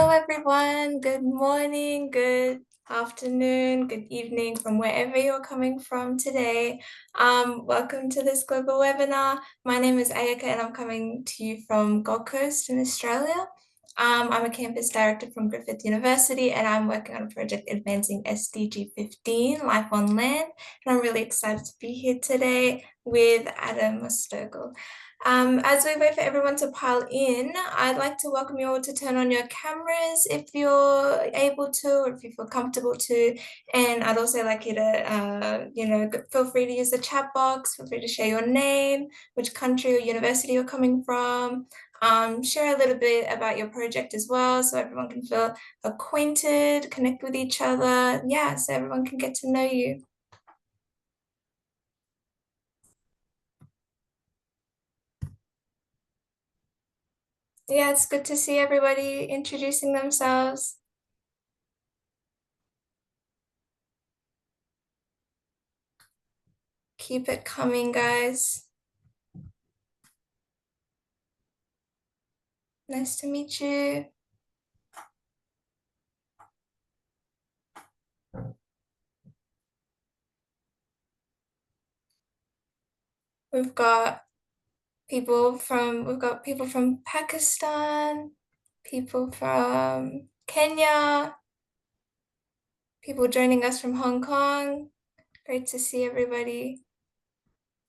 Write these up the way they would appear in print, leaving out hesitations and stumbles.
Hello, everyone. Good morning, good afternoon, good evening from wherever you're coming from today. Welcome to this global webinar. My name is Ayaka and I'm coming to you from Gold Coast in Australia. I'm a campus director from Griffith University and I'm working on a project advancing SDG 15, Life on Land. And I'm really excited to be here today with Adam Mostogl. As we wait for everyone to pile in, I'd like to welcome you all to turn on your cameras if you're able to, or if you feel comfortable to. And I'd also like you to, feel free to use the chat box, feel free to share your name, which country or university you're coming from. Share a little bit about your project as well, so everyone can feel acquainted, connect with each other. Yeah, so everyone can get to know you. Yeah, it's good to see everybody introducing themselves. Keep it coming, guys. Nice to meet you. We've got people from Pakistan, people from Kenya, people joining us from Hong Kong. Great to see everybody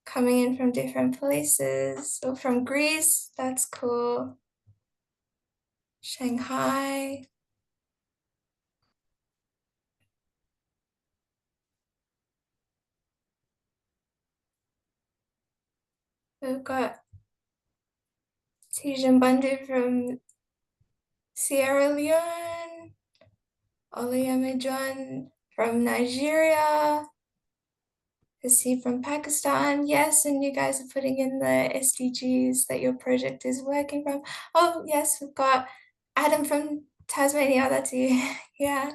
coming in from different places. Or from Greece, that's cool. Shanghai. We've got Tijan Bandu from Sierra Leone, Olayamejuan from Nigeria, Hasi from Pakistan. Yes, and you guys are putting in the SDGs that your project is working from. Oh, yes, we've got Adam from Tasmania. That's you. Yeah,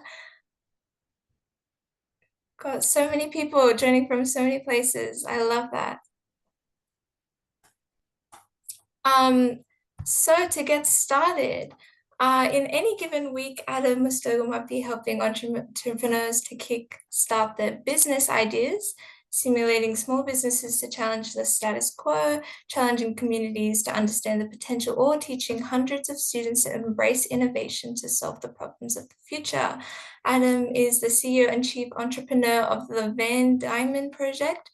got so many people joining from so many places. I love that. Um, so to get started, in any given week, Adam Mostogl might be helping entrepreneurs to kick start their business ideas, simulating small businesses to challenge the status quo, challenging communities to understand the potential, or teaching hundreds of students to embrace innovation to solve the problems of the future. Adam is the CEO and Chief Entrepreneur of the Van Diamond Project,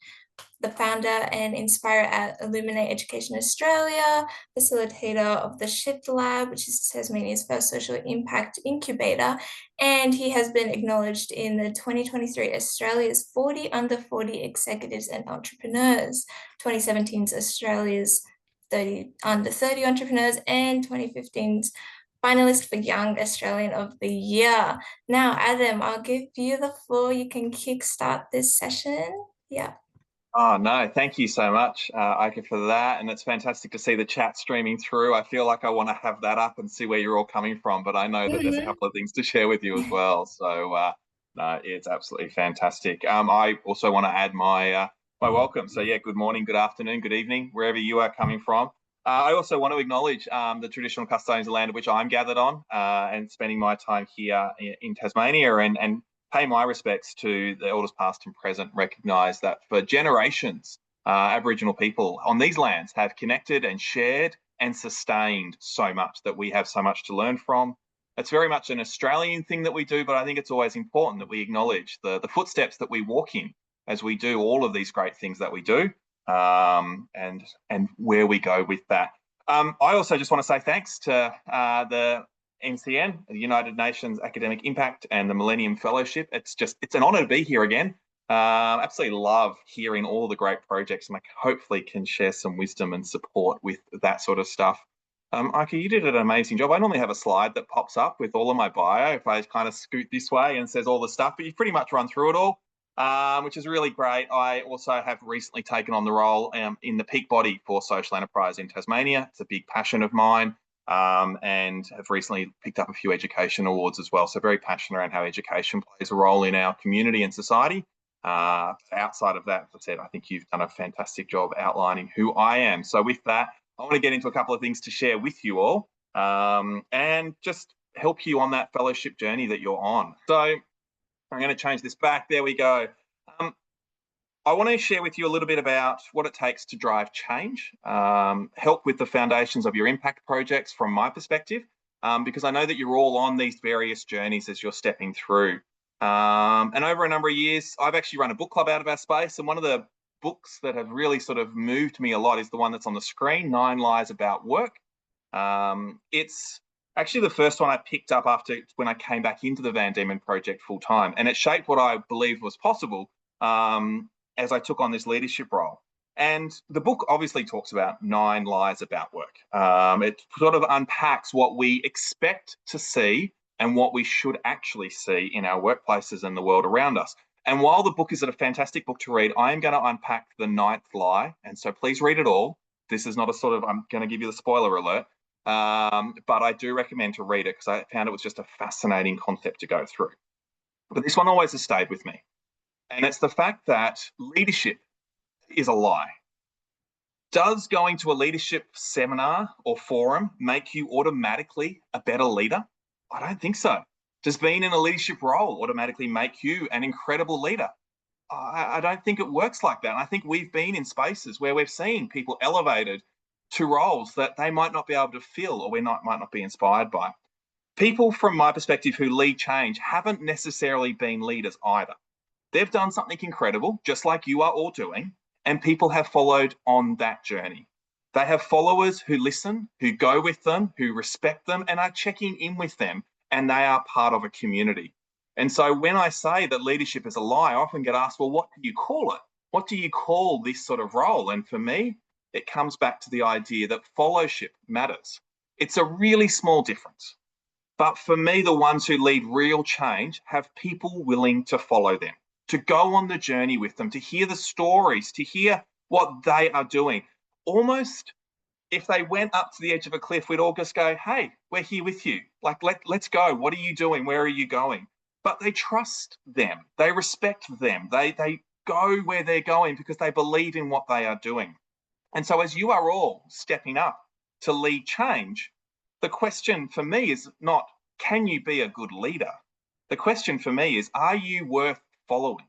the founder and inspirer at Illuminate Education Australia, facilitator of the Shift Lab, which is Tasmania's first social impact incubator, and he has been acknowledged in the 2023 Australia's 40 Under 40 Executives and Entrepreneurs, 2017's Australia's 30 Under 30 Entrepreneurs, and 2015's finalist for Young Australian of the Year. Now, Adam, I'll give you the floor. You can kickstart this session. Yeah. Oh, no, thank you so much, Ika, for that. And it's fantastic to see the chat streaming through. I feel like I want to have that up and see where you're all coming from, but I know that there's a couple of things to share with you as well. So, no, it's absolutely fantastic. I also want to add my welcome. So, yeah, good morning, good afternoon, good evening, wherever you are coming from. I also want to acknowledge the traditional custodians of land which I'm gathered on and spending my time here in Tasmania and pay my respects to the elders past and present, recognise that for generations, Aboriginal people on these lands have connected and shared and sustained so much that we have so much to learn from. It's very much an Australian thing that we do, but I think it's always important that we acknowledge the footsteps that we walk in as we do all of these great things that we do and where we go with that. I also just want to say thanks to the MCN, the United Nations Academic Impact, and the Millennium Fellowship. It's an honour to be here again. Absolutely love hearing all the great projects, and I hopefully can share some wisdom and support with that sort of stuff. Ika, you did an amazing job. I normally have a slide that pops up with all of my bio if I kind of scoot this way and says all the stuff, but you've pretty much run through it all, which is really great. I also have recently taken on the role in the peak body for social enterprise in Tasmania. It's a big passion of mine. And have recently picked up a few education awards as well. So very passionate around how education plays a role in our community and society. Outside of that, as I said, I think you've done a fantastic job outlining who I am. So with that, I want to get into a couple of things to share with you all. And just help you on that fellowship journey that you're on. So I'm going to change this back. There we go. Um, I want to share with you a little bit about what it takes to drive change, help with the foundations of your impact projects from my perspective, because I know that you're all on these various journeys as you're stepping through. And over a number of years, I've actually run a book club out of our space. And one of the books that have really sort of moved me a lot is the one that's on the screen, 9 Lies About Work. It's actually the first one I picked up after when I came back into the Van Diemen project full time. And it shaped what I believed was possible as I took on this leadership role. And the book obviously talks about 9 lies about work. It sort of unpacks what we expect to see and what we should actually see in our workplaces and the world around us. And while the book is a fantastic book to read, I am going to unpack the 9th lie. And so please read it all. This is not a sort of, I'm going to give you the spoiler alert, but I do recommend to read it because I found it was just a fascinating concept to go through. But this one always has stayed with me. And it's the fact that leadership is a lie. Does going to a leadership seminar or forum make you automatically a better leader? I don't think so. Does being in a leadership role automatically make you an incredible leader? I don't think it works like that. And I think we've been in spaces where we've seen people elevated to roles that they might not be able to fill or we might not be inspired by. People, from my perspective, who lead change haven't necessarily been leaders either. They've done something incredible, just like you are all doing, and people have followed on that journey. They have followers who listen, who go with them, who respect them, and are checking in with them, and they are part of a community. And so when I say that leadership is a lie, I often get asked, well, what do you call it? What do you call this sort of role? And for me, it comes back to the idea that fellowship matters. It's a really small difference. But for me, the ones who lead real change have people willing to follow them, to go on the journey with them, to hear the stories, to hear what they are doing. Almost if they went up to the edge of a cliff, we'd all just go, hey, we're here with you. Like, let's go. What are you doing? Where are you going? But they trust them. They respect them. They go where they're going because they believe in what they are doing. And so as you are all stepping up to lead change, the question for me is not, can you be a good leader? The question for me is, are you worth following?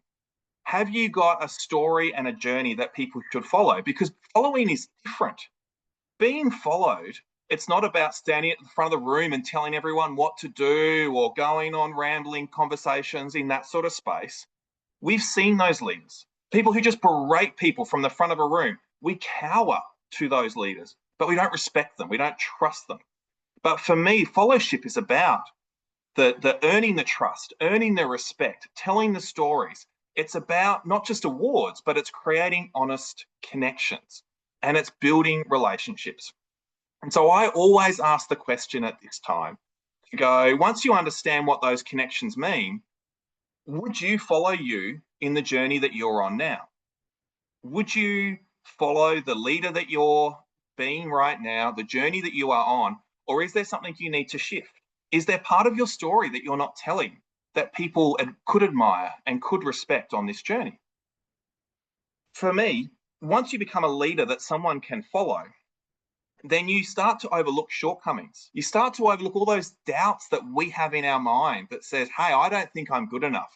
Have you got a story and a journey that people should follow? Because following is different. Being followed, it's not about standing at the front of the room and telling everyone what to do or going on rambling conversations in that sort of space. We've seen those leaders, people who just berate people from the front of a room. We cower to those leaders, but we don't respect them. We don't trust them. But for me, fellowship is about the earning the trust, earning the respect, telling the stories. It's about not just awards, but it's creating honest connections and it's building relationships. And so I always ask the question at this time to go, once you understand what those connections mean, would you follow you in the journey that you're on now? Would you follow the leader that you're being right now, the journey that you are on, or is there something you need to shift? Is there part of your story that you're not telling that people could admire and could respect on this journey? For me, once you become a leader that someone can follow, then you start to overlook shortcomings. You start to overlook all those doubts that we have in our mind that says, hey, I don't think I'm good enough.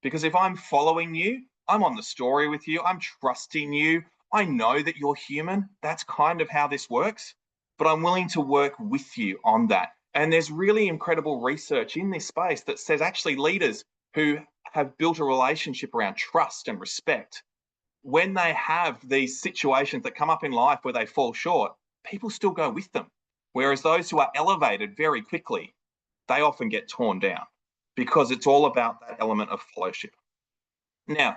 Because if I'm following you, I'm on the story with you, I'm trusting you, I know that you're human. That's kind of how this works, but I'm willing to work with you on that. And there's really incredible research in this space that says actually leaders who have built a relationship around trust and respect, when they have these situations that come up in life where they fall short, people still go with them. Whereas those who are elevated very quickly, they often get torn down because it's all about that element of fellowship. Now,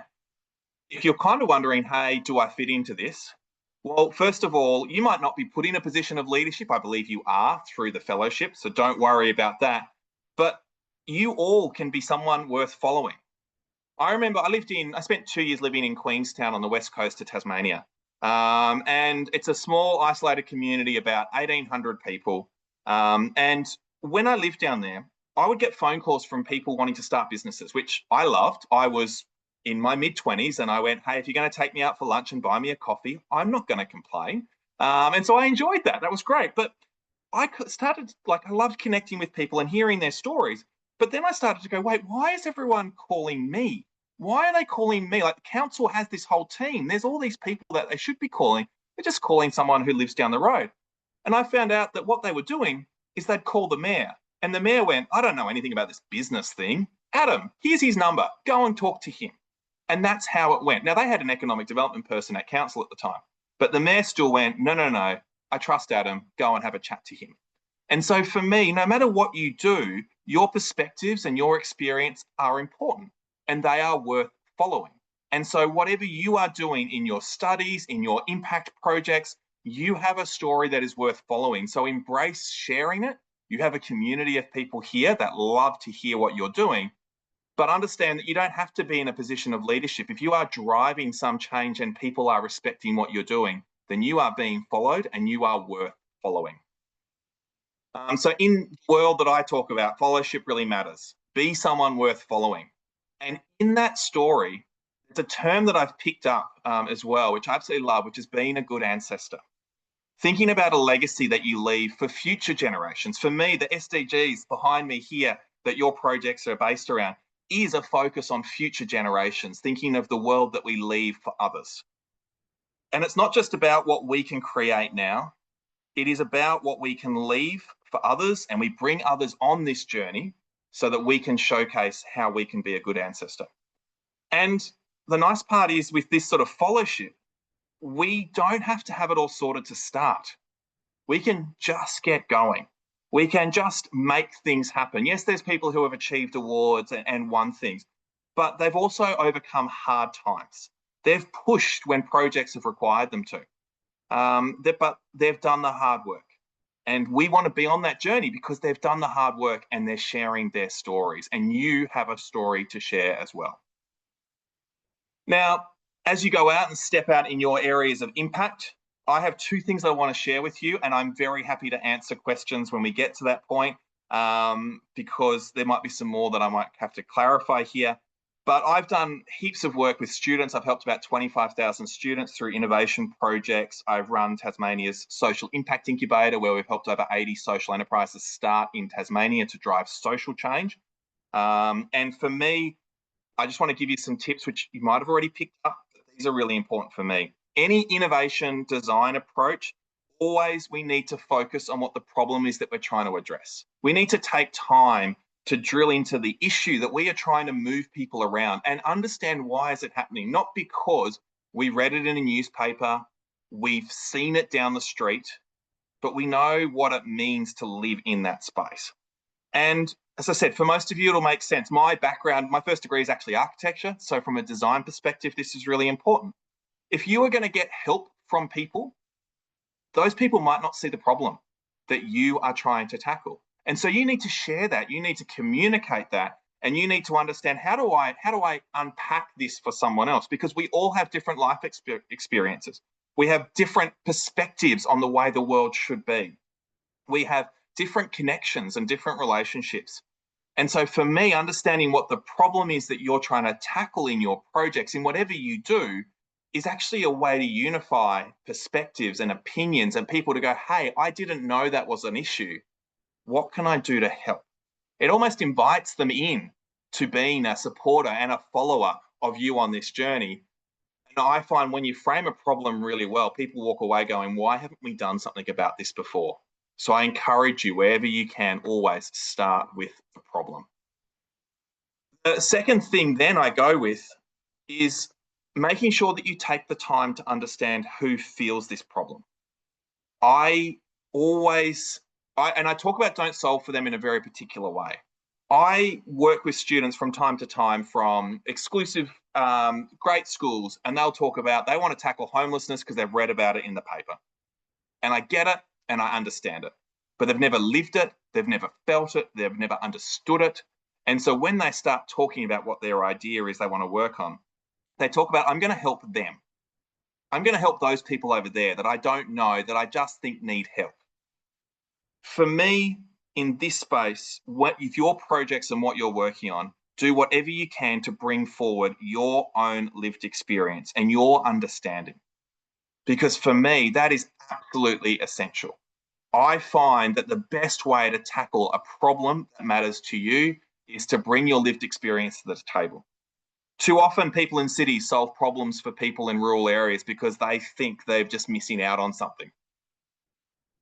if you're kind of wondering, hey, do I fit into this? Well, first of all, you might not be put in a position of leadership. I believe you are through the fellowship, so don't worry about that. But you all can be someone worth following. I remember I spent 2 years living in Queenstown on the west coast of Tasmania. And it's a small isolated community, about 1,800 people. And when I lived down there, I would get phone calls from people wanting to start businesses, which I loved. I was in my mid-20s and I went, hey, if you're going to take me out for lunch and buy me a coffee, I'm not going to complain. And so I enjoyed that. That was great. But started, like, I loved connecting with people and hearing their stories. But then I started to go, wait, why is everyone calling me? Why are they calling me? Like, the council has this whole team. There's all these people that they should be calling. They're just calling someone who lives down the road. And I found out that what they were doing is they'd call the mayor. And the mayor went, I don't know anything about this business thing. Adam, here's his number. Go and talk to him. And that's how it went. Now, they had an economic development person at council at the time, but the mayor still went, no, no, no, I trust Adam. Go and have a chat to him. And so for me, no matter what you do, your perspectives and your experience are important and they are worth following. And so whatever you are doing in your studies, in your impact projects, you have a story that is worth following. So embrace sharing it. You have a community of people here that love to hear what you're doing, but understand that you don't have to be in a position of leadership. If you are driving some change and people are respecting what you're doing, then you are being followed and you are worth following. So in the world that I talk about, followership really matters. Be someone worth following. And in that story, it's a term that I've picked up as well, which I absolutely love, which is being a good ancestor. Thinking about a legacy that you leave for future generations. For me, the SDGs behind me here that your projects are based around is a focus on future generations, thinking of the world that we leave for others. And it's not just about what we can create now, it is about what we can leave for others, and we bring others on this journey so that we can showcase how we can be a good ancestor. And the nice part is, with this sort of fellowship, we don't have to have it all sorted to start. We can just get going. We can just make things happen. Yes, there's people who have achieved awards and won things, but they've also overcome hard times. They've pushed when projects have required them to. But they've done the hard work. And we want to be on that journey because they've done the hard work and they're sharing their stories. And you have a story to share as well. Now, as you go out and step out in your areas of impact, I have two things I want to share with you, and I'm very happy to answer questions when we get to that point, because there might be some more that I might have to clarify here. But I've done heaps of work with students. I've helped about 25,000 students through innovation projects. I've run Tasmania's Social Impact Incubator, where we've helped over 80 social enterprises start in Tasmania to drive social change. And for me, I just want to give you some tips, which you might have already picked up. These are really important for me. Any innovation design approach, always we need to focus on what the problem is that we're trying to address. We need to take time to drill into the issue that we are trying to move people around and understand why is it happening, not because we read it in a newspaper, we've seen it down the street, but we know what it means to live in that space. And as I said, for most of you, it'll make sense. My background, my first degree is actually architecture. So from a design perspective, this is really important. If you are going to get help from people, those people might not see the problem that you are trying to tackle. And so you need to share that, you need to communicate that, and you need to understand, how do I unpack this for someone else? Because we all have different life experiences. We have different perspectives on the way the world should be. We have different connections and different relationships. And so for me, understanding what the problem is that you're trying to tackle in your projects, in whatever you do, is actually a way to unify perspectives and opinions and people to go, hey, I didn't know that was an issue. What can I do to help? It almost invites them in to being a supporter and a follower of you on this journey. And I find when you frame a problem really well, people walk away going, why haven't we done something about this before? So I encourage you, wherever you can, always start with the problem. The second thing then I go with is making sure that you take the time to understand who feels this problem. I talk about don't solve for them in a very particular way. I work with students from time to time from exclusive great schools, and they'll talk about they want to tackle homelessness because they've read about it in the paper. And I get it and I understand it, but they've never lived it, they've never felt it, they've never understood it. And so when they start talking about what their idea is they want to work on, they talk about, I'm going to help them. I'm going to help those people over there that I don't know, that I just think need help. For me, in this space, if your projects and what you're working on, do whatever you can to bring forward your own lived experience and your understanding. Because for me, that is absolutely essential. I find that the best way to tackle a problem that matters to you is to bring your lived experience to the table. Too often, people in cities solve problems for people in rural areas because they think they're just missing out on something.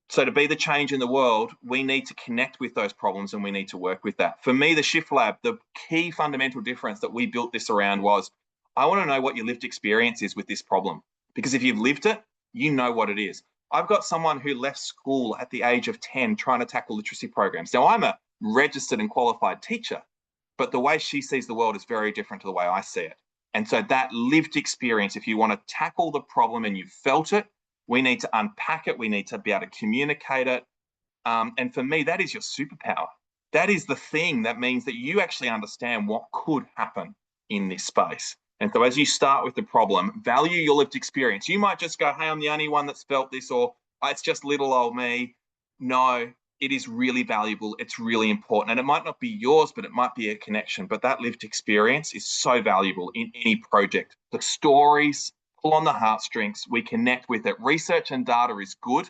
So, to be the change in the world, we need to connect with those problems and we need to work with that. For me, the Shift Lab, the key fundamental difference that we built this around was I want to know what your lived experience is with this problem. Because if you've lived it, you know what it is. I've got someone who left school at the age of 10 trying to tackle literacy programs. Now, I'm a registered and qualified teacher, but the way she sees the world is very different to the way I see it. And so that lived experience, if you want to tackle the problem and you've felt it, we need to unpack it. We need to be able to communicate it. And for me, that is your superpower. That is the thing that means that you actually understand what could happen in this space. And so as you start with the problem, value your lived experience. You might just go, hey, I'm the only one that's felt this, or it's just little old me. No, it is really valuable. It's really important. And it might not be yours, but it might be a connection. But that lived experience is so valuable in any project. The stories pull on the heartstrings. We connect with it. Research and data is good,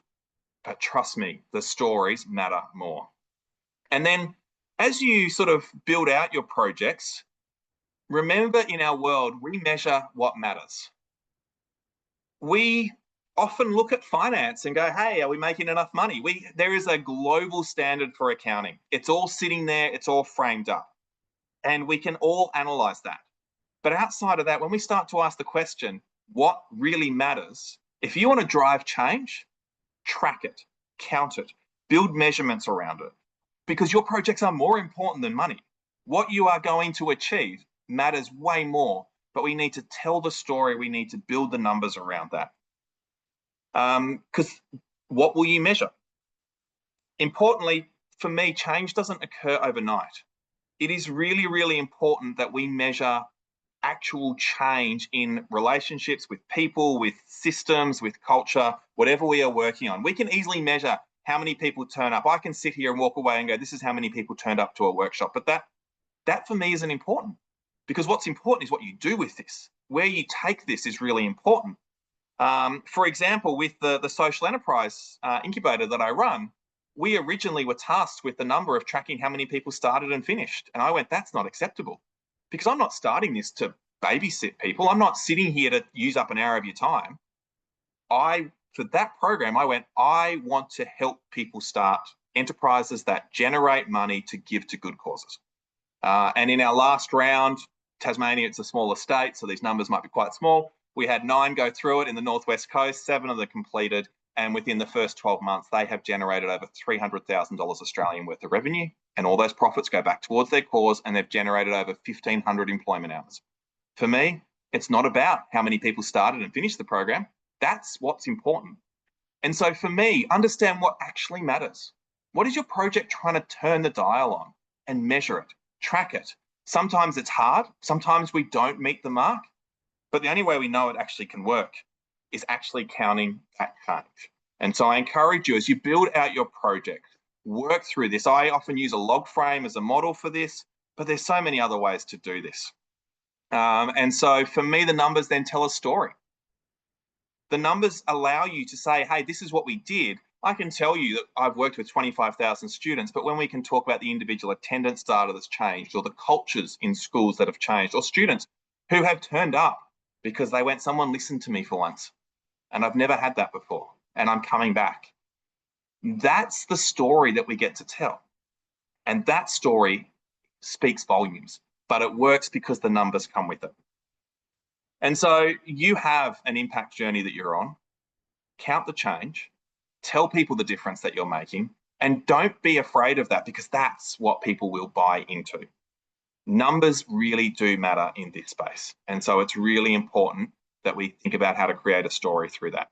but trust me, the stories matter more. And then as you sort of build out your projects, remember in our world, we measure what matters. We often look at finance and go, hey, are we making enough money? There is a global standard for accounting. It's all sitting there, it's all framed up. And we can all analyze that. But outside of that, when we start to ask the question, what really matters? If you want to drive change, track it, count it, build measurements around it, because your projects are more important than money. What you are going to achieve matters way more, but we need to tell the story. We need to build the numbers around that. Because what will you measure? Importantly, for me, change doesn't occur overnight. It is really, really important that we measure actual change in relationships with people, with systems, with culture, whatever we are working on. We can easily measure how many people turn up. I can sit here and walk away and go, this is how many people turned up to a workshop. But that for me isn't important, because what's important is what you do with this. Where you take this is really important. For example, with the social enterprise incubator that I run, we originally were tasked with the number of tracking how many people started and finished. And I went, that's not acceptable, because I'm not starting this to babysit people. I'm not sitting here to use up an hour of your time. For that program, I went, I want to help people start enterprises that generate money to give to good causes. And in our last round, Tasmania, it's a smaller state, so these numbers might be quite small. We had 9 go through it in the Northwest Coast, 7 of them completed. And within the first 12 months, they have generated over $300,000 Australian worth of revenue. And all those profits go back towards their cause, and they've generated over 1,500 employment hours. For me, it's not about how many people started and finished the program. That's what's important. And so for me, understand what actually matters. What is your project trying to turn the dial on? And measure it, track it. Sometimes it's hard. Sometimes we don't meet the mark. But the only way we know it actually can work is actually counting that change. And so I encourage you, as you build out your project, work through this. I often use a log frame as a model for this, but there's so many other ways to do this. And so for me, the numbers then tell a story. The numbers allow you to say, hey, this is what we did. I can tell you that I've worked with 25,000 students, but when we can talk about the individual attendance data that's changed, or the cultures in schools that have changed, or students who have turned up because they went, someone listened to me for once, and I've never had that before, and I'm coming back. That's the story that we get to tell. And that story speaks volumes, but it works because the numbers come with it. And so you have an impact journey that you're on. Count the change, tell people the difference that you're making, and don't be afraid of that, because that's what people will buy into. Numbers really do matter in this space. And so it's really important that we think about how to create a story through that.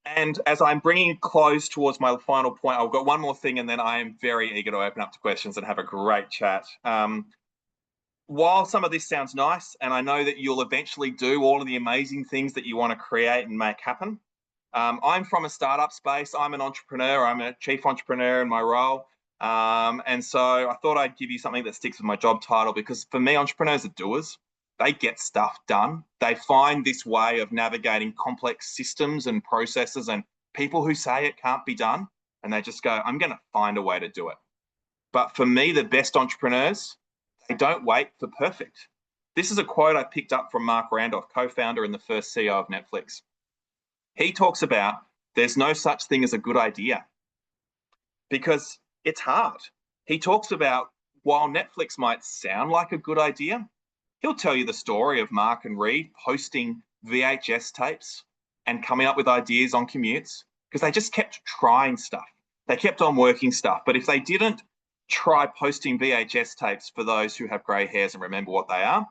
And as I'm bringing close towards my final point, I've got one more thing, and then I am very eager to open up to questions and have a great chat. While some of this sounds nice, and I know that you'll eventually do all of the amazing things that you want to create and make happen, I'm from a startup space. I'm an entrepreneur. I'm a chief entrepreneur in my role. And so I thought I'd give you something that sticks with my job title, because for me, entrepreneurs are doers. They get stuff done. They find this way of navigating complex systems and processes and people who say it can't be done, and they just go, I'm going to find a way to do it. But for me, the best entrepreneurs, they don't wait for perfect. This is a quote I picked up from Mark Randolph, co-founder and the first CEO of Netflix. He talks about there's no such thing as a good idea because it's hard. He talks about while Netflix might sound like a good idea, he'll tell you the story of Mark and Reed posting VHS tapes and coming up with ideas on commutes because they just kept trying stuff. They kept on working stuff. But if they didn't try posting VHS tapes, for those who have grey hairs and remember what they are,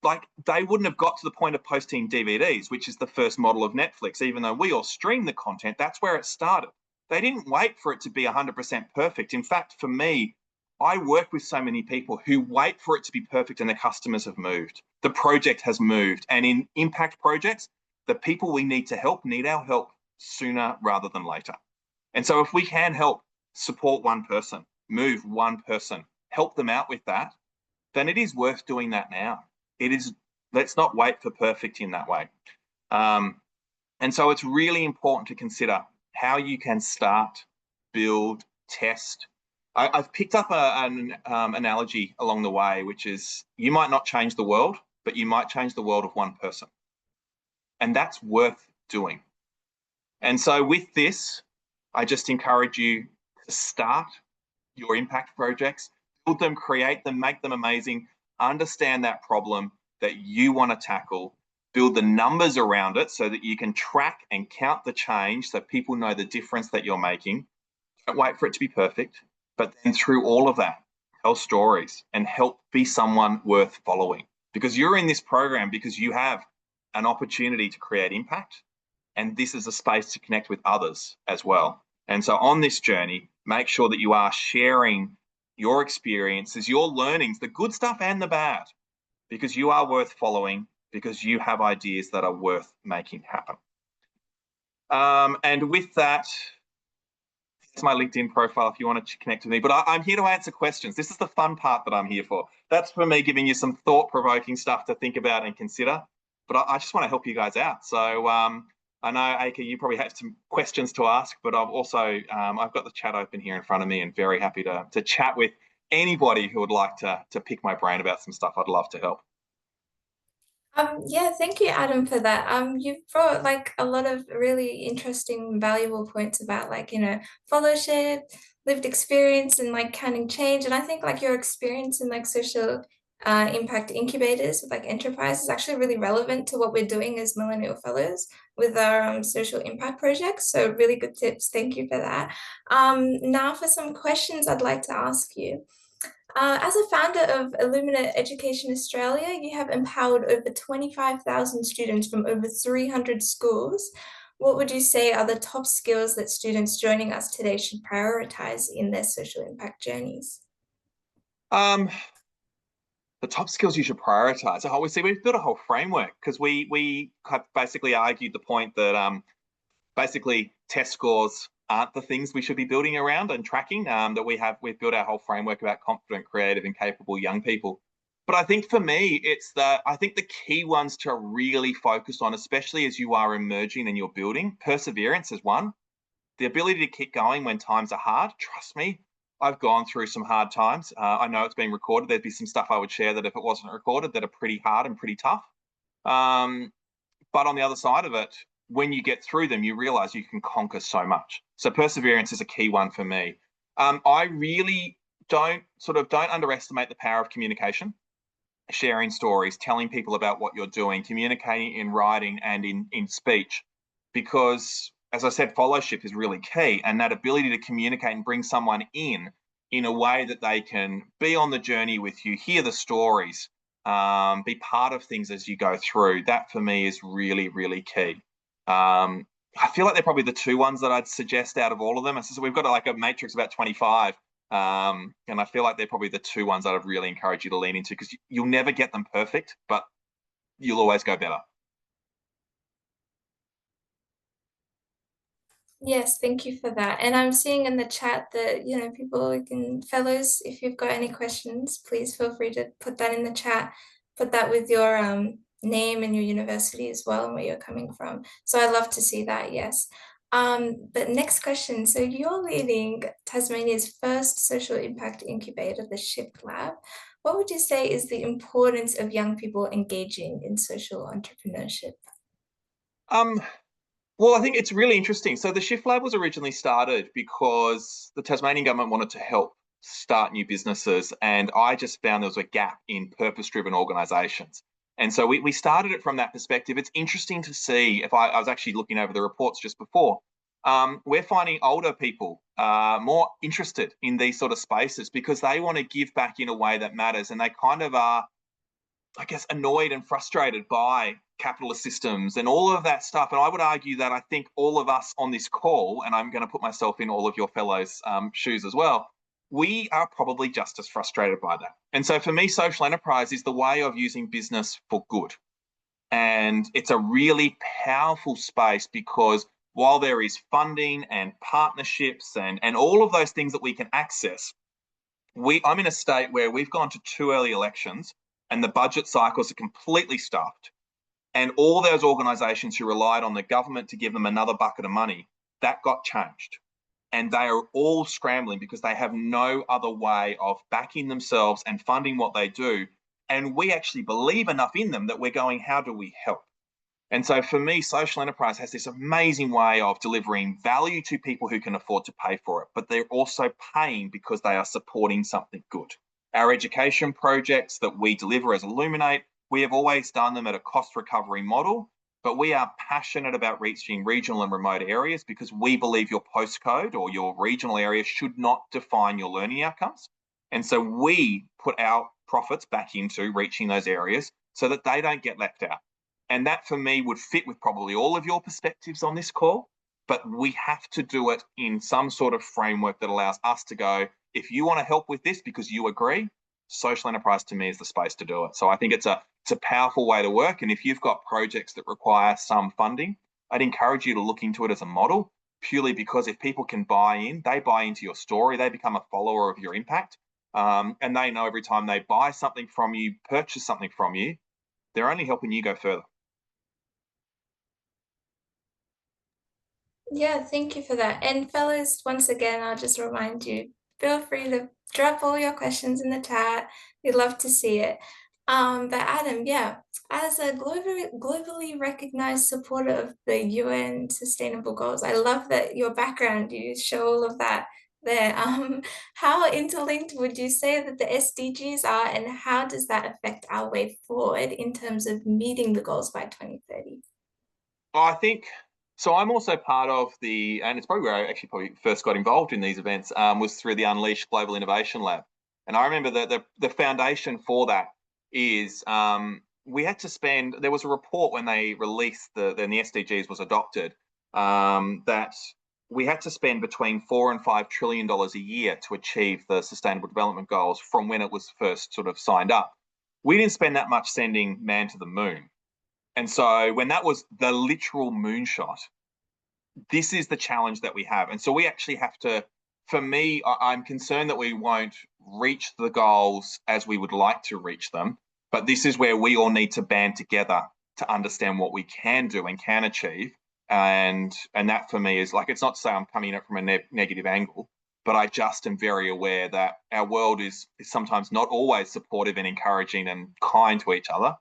like they wouldn't have got to the point of posting DVDs, which is the first model of Netflix. Even though we all stream the content, that's where it started. They didn't wait for it to be 100% perfect. In fact, for me, I work with so many people who wait for it to be perfect and their customers have moved. The project has moved. And in impact projects, the people we need to help need our help sooner rather than later. And so if we can help support one person, move one person, help them out with that, then it is worth doing that now. It is, let's not wait for perfect in that way. And so it's really important to consider how you can start, build, test. I've picked up an analogy along the way, which is you might not change the world, but you might change the world of one person. And that's worth doing. And so with this, I just encourage you to start your impact projects, build them, create them, make them amazing, understand that problem that you want to tackle, build the numbers around it so that you can track and count the change so people know the difference that you're making. Don't wait for it to be perfect, but then through all of that, tell stories and help be someone worth following. Because you're in this program because you have an opportunity to create impact, and this is a space to connect with others as well. And so on this journey, make sure that you are sharing your experiences, your learnings, the good stuff and the bad, because you are worth following, because you have ideas that are worth making happen. And with that, it's my LinkedIn profile if you want to connect with me. But I'm here to answer questions. This is the fun part that I'm here for. That's for me giving you some thought-provoking stuff to think about and consider. But I just want to help you guys out. So I know, Aka, you probably have some questions to ask, but I've also, I've got the chat open here in front of me and very happy to chat with anybody who would like to pick my brain about some stuff. I'd love to help. Yeah, thank you, Adam, for that. You've brought like a lot of really interesting, valuable points about like, followership, lived experience, and like counting change. And I think like your experience in like social impact incubators with like enterprise is actually really relevant to what we're doing as Millennial Fellows with our social impact projects. So really good tips. Thank you for that. Now for some questions I'd like to ask you. As a founder of Illumina Education Australia, you have empowered over 25,000 students from over 300 schools. What would you say are the top skills that students joining us today should prioritize in their social impact journeys? The top skills you should prioritize. Oh, we see we've built a whole framework because we have basically argued the point that basically test scores aren't the things we should be building around and tracking. We've built our whole framework about confident, creative, and capable young people. But I think for me, I think the key ones to really focus on, especially as you are emerging and you're building, perseverance is one. The ability to keep going when times are hard. Trust me, I've gone through some hard times. I know it's being recorded. There'd be some stuff I would share that if it wasn't recorded, that are pretty hard and pretty tough. But on the other side of it, when you get through them, you realize you can conquer so much. So perseverance is a key one for me. I really don't underestimate the power of communication, sharing stories, telling people about what you're doing, communicating in writing and in speech, because as I said, followership is really key, and that ability to communicate and bring someone in a way that they can be on the journey with you, hear the stories, be part of things as you go through. That for me is really, really key. I feel like they're probably the two ones that I'd suggest out of all of them. So we've got like a matrix about 25, and I feel like they're probably the two ones that I'd really encourage you to lean into, because you'll never get them perfect, but you'll always go better. Yes, thank you for that. And I'm seeing in the chat that, people can, fellows, if you've got any questions, please feel free to put that in the chat, put that with your name and your university as well and where you're coming from. So I love to see that, yes. But next question. So you're leading Tasmania's first social impact incubator, the Shift Lab. What would you say is the importance of young people engaging in social entrepreneurship? Um, well, I think it's really interesting. So the Shift Lab was originally started because the Tasmanian government wanted to help start new businesses, and I just found there was a gap in purpose-driven organisations. And so we started it from that perspective. It's interesting to see, if I was actually looking over the reports just before, we're finding older people more interested in these sort of spaces because they want to give back in a way that matters, and they kind of are, I guess, annoyed and frustrated by capitalist systems and all of that stuff. And I would argue that I think all of us on this call, and I'm going to put myself in all of your fellows' shoes as well, we are probably just as frustrated by that. And so for me, social enterprise is the way of using business for good. And it's a really powerful space because while there is funding and partnerships and all of those things that we can access, I'm in a state where we've gone to 2 early elections and the budget cycles are completely stuffed. And all those organisations who relied on the government to give them another bucket of money, that got changed. And they are all scrambling because they have no other way of backing themselves and funding what they do. And we actually believe enough in them that we're going, how do we help? And so for me, social enterprise has this amazing way of delivering value to people who can afford to pay for it, but they're also paying because they are supporting something good. Our education projects that we deliver as Illuminate, we have always done them at a cost recovery model, but we are passionate about reaching regional and remote areas because we believe your postcode or your regional area should not define your learning outcomes. And so we put our profits back into reaching those areas so that they don't get left out. And that for me would fit with probably all of your perspectives on this call, but we have to do it in some sort of framework that allows us to go, if you want to help with this because you agree, social enterprise to me is the space to do it. So I think it's a powerful way to work. And if you've got projects that require some funding, I'd encourage you to look into it as a model, purely because if people can buy in, they buy into your story, they become a follower of your impact. And they know every time they buy something from you, purchase something from you, they're only helping you go further. Yeah, thank you for that. And fellas, once again, I'll just remind you, feel free to drop all your questions in the chat. We'd love to see it. But Adam, yeah, as a globally recognized supporter of the UN Sustainable Goals, I love that your background, you show all of that there. How interlinked would you say that the SDGs are, and how does that affect our way forward in terms of meeting the goals by 2030? I think so. I'm also part of and it's probably where I actually probably first got involved in these events, was through the Unleash Global Innovation Lab. And I remember the foundation for that is we had to spend, there was a report when they released then the SDGs was adopted, that we had to spend between $4 and $5 trillion a year to achieve the Sustainable Development Goals from when it was first sort of signed up. We didn't spend that much sending man to the moon. And so when that was the literal moonshot, this is the challenge that we have. And so we actually have to, for me, I'm concerned that we won't reach the goals as we would like to reach them. But this is where we all need to band together to understand what we can do and can achieve. And that for me is like, it's not to say I'm coming at it from a negative angle, but I just am very aware that our world is sometimes not always supportive and encouraging and kind to each other.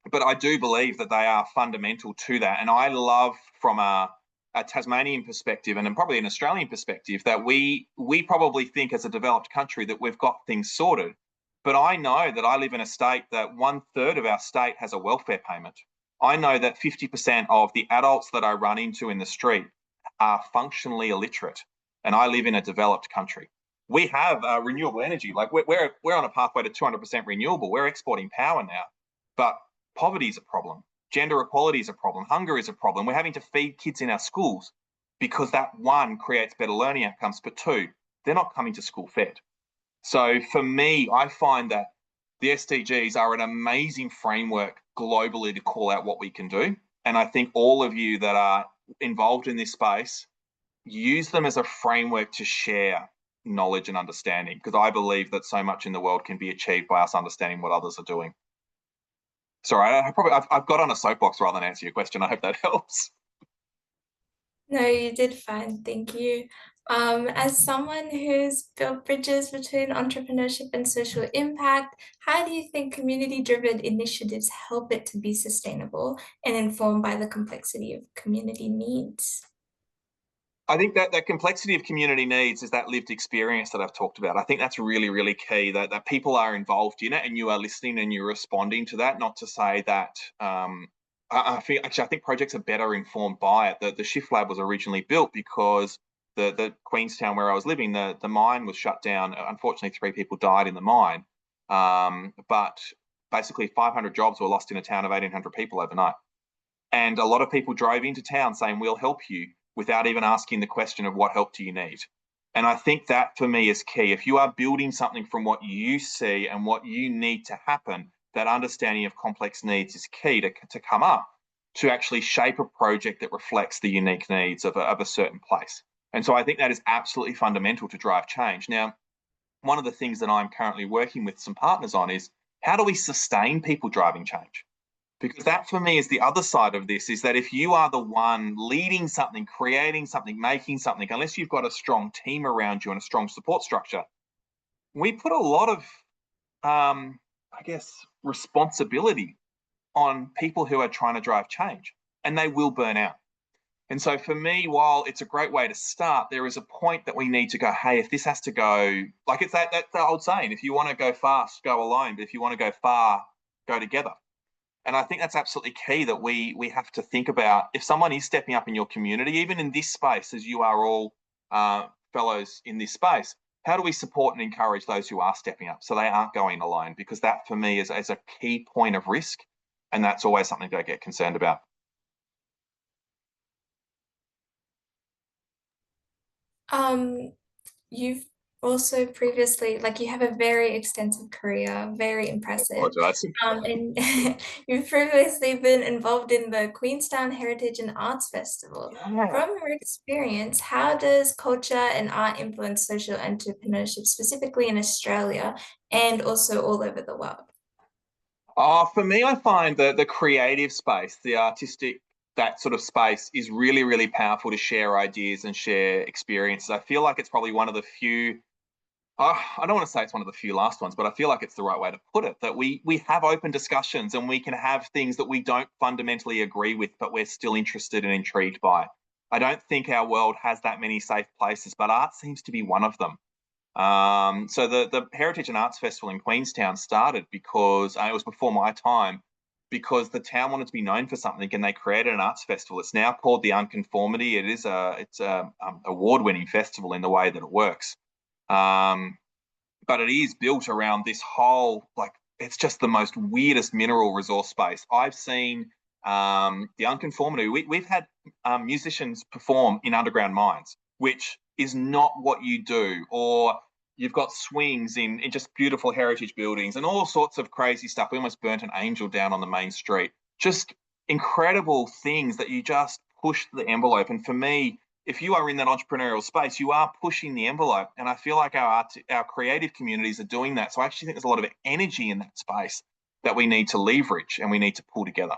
But I do believe that they are fundamental to that. And I love from a Tasmanian perspective and probably an Australian perspective that we probably think as a developed country that we've got things sorted. But I know that I live in a state that 1/3 of our state has a welfare payment. I know that 50% of the adults that I run into in the street are functionally illiterate. And I live in a developed country. We have renewable energy. Like we're on a pathway to 200% renewable. We're exporting power now. But poverty is a problem. Gender equality is a problem. Hunger is a problem. We're having to feed kids in our schools because that, one, creates better learning outcomes, but two, they're not coming to school fed. So for me, I find that the SDGs are an amazing framework globally to call out what we can do. And I think all of you that are involved in this space, use them as a framework to share knowledge and understanding, because I believe that so much in the world can be achieved by us understanding what others are doing. Sorry, I've got on a soapbox rather than answer your question. I hope that helps. No, you did fine, thank you. As someone who's built bridges between entrepreneurship and social impact, how do you think community-driven initiatives help it to be sustainable and informed by the complexity of community needs? I think that complexity of community needs is that lived experience that I've talked about. I think that's really, really key that people are involved in it and you are listening and you're responding to that. Not to say that I think projects are better informed by it. The Shift Lab was originally built because the Queenstown where I was living, the mine was shut down. Unfortunately, 3 people died in the mine. But basically 500 jobs were lost in a town of 1,800 people overnight. And a lot of people drove into town saying, we'll help you, without even asking the question of what help do you need. And I think that for me is key. If you are building something from what you see and what you need to happen, that understanding of complex needs is key to come up to actually shape a project that reflects the unique needs of a certain place. And so I think that is absolutely fundamental to drive change. Now, one of the things that I'm currently working with some partners on is how do we sustain people driving change? Because that for me is the other side of this, is that if you are the one leading something, creating something, making something, unless you've got a strong team around you and a strong support structure, we put a lot of, I guess, responsibility on people who are trying to drive change, and they will burn out. And so for me, while it's a great way to start, there is a point that we need to go, hey, if this has to go, like it's that old saying, if you want to go fast, go alone, but if you want to go far, go together. And I think that's absolutely key, that we have to think about if someone is stepping up in your community, even in this space, as you are all fellows in this space, how do we support and encourage those who are stepping up so they aren't going alone? Because that for me is a key point of risk. And that's always something to get concerned about. Um, you've also previously, like you have a very extensive career, very I impressive. apologise. And you've previously been involved in the Queenstown Heritage and Arts Festival. Yeah. From your experience, how does culture and art influence social entrepreneurship, specifically in Australia and also all over the world? For me, I find that the creative space, the artistic, that sort of space is really, really powerful to share ideas and share experiences. I feel like it's probably one of the few, I don't want to say it's one of the few last ones, but I feel like it's the right way to put it, that we have open discussions and we can have things that we don't fundamentally agree with, but we're still interested and intrigued by. I don't think our world has that many safe places, but art seems to be one of them. So the Heritage and Arts Festival in Queenstown started because it was before my time, because the town wanted to be known for something, and they created an arts festival. It's now called the Unconformity. It's a award-winning festival in the way that it works, but it is built around this whole, like, it's just the most weirdest mineral resource space I've seen. The Unconformity. We've had musicians perform in underground mines, which is not what you do, or you've got swings in just beautiful heritage buildings and all sorts of crazy stuff. We almost burnt an angel down on the main street. Just incredible things that you just push the envelope. And for me, if you are in that entrepreneurial space, you are pushing the envelope. And I feel like our creative communities are doing that. So I actually think there's a lot of energy in that space that we need to leverage and we need to pull together.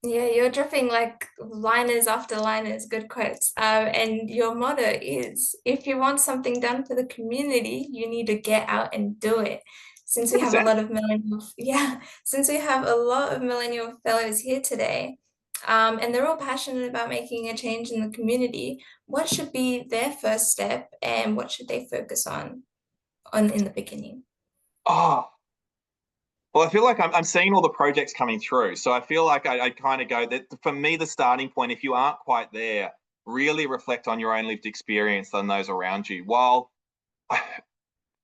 Yeah, you're dropping like liners after liners, good quotes. And your motto is, if you want something done for the community, you need to get out and do it. Since we have a 100%. lot of millennial, yeah, since we have a lot of millennial fellows here today, and they're all passionate about making a change in the community, what should be their first step and what should they focus on in the beginning? Oh, well, I feel like I'm seeing all the projects coming through. So I feel like I kind of go that for me, the starting point, if you aren't quite there, really reflect on your own lived experience and those around you. While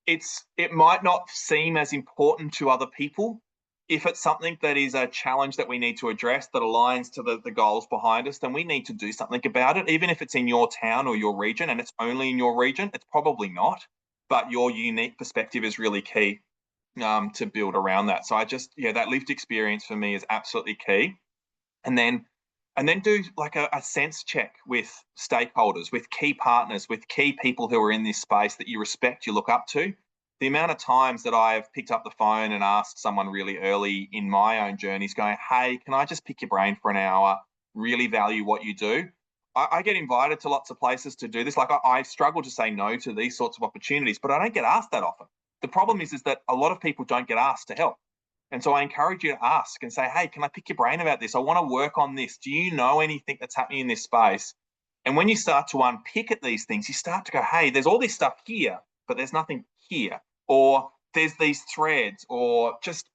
it might not seem as important to other people, if it's something that is a challenge that we need to address that aligns to the goals behind us, then we need to do something about it. Even if it's in your town or your region and it's only in your region, it's probably not. But your unique perspective is really key to build around that. So yeah, that lived experience for me is absolutely key. And then do like a sense check with stakeholders, with key partners, with key people who are in this space that you respect, you look up to. the amount of times that I've picked up the phone and asked someone really early in my own journeys, going, "Hey, can I just pick your brain for an hour? Really value what you do." I get invited to lots of places to do this. Like I struggle to say no to these sorts of opportunities, but I don't get asked that often. The problem is that a lot of people don't get asked to help. And so I encourage you to ask and say, "Hey, can I pick your brain about this? I want to work on this. Do you know anything that's happening in this space?" And when you start to unpick at these things, you start to go, "Hey, there's all this stuff here, but there's nothing here." Or there's these threads, or just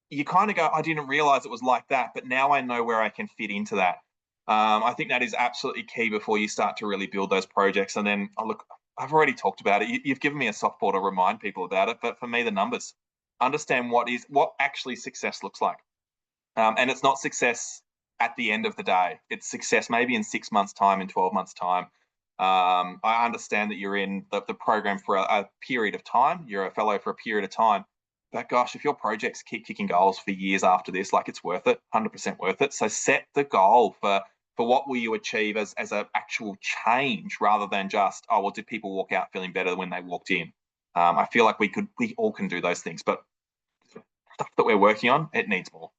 you kind of go, "I didn't realize it was like that, but now I know where I can fit into that." I think that is absolutely key before you start to really build those projects. And then, oh, look, I've already talked about it. You've given me a softball to remind people about it, but for me, the numbers. Understand what actually success looks like, and it's not success at the end of the day. It's success maybe in 6 months' time, in 12 months' time. I understand that you're in the program for a period of time. You're a fellow for a period of time. But gosh, if your projects keep kicking goals for years after this, like it's worth it, 100% worth it. So set the goal for what will you achieve as an actual change, rather than just, oh well, did people walk out feeling better when they walked in? I feel like we all can do those things, but stuff that we're working on, it needs more.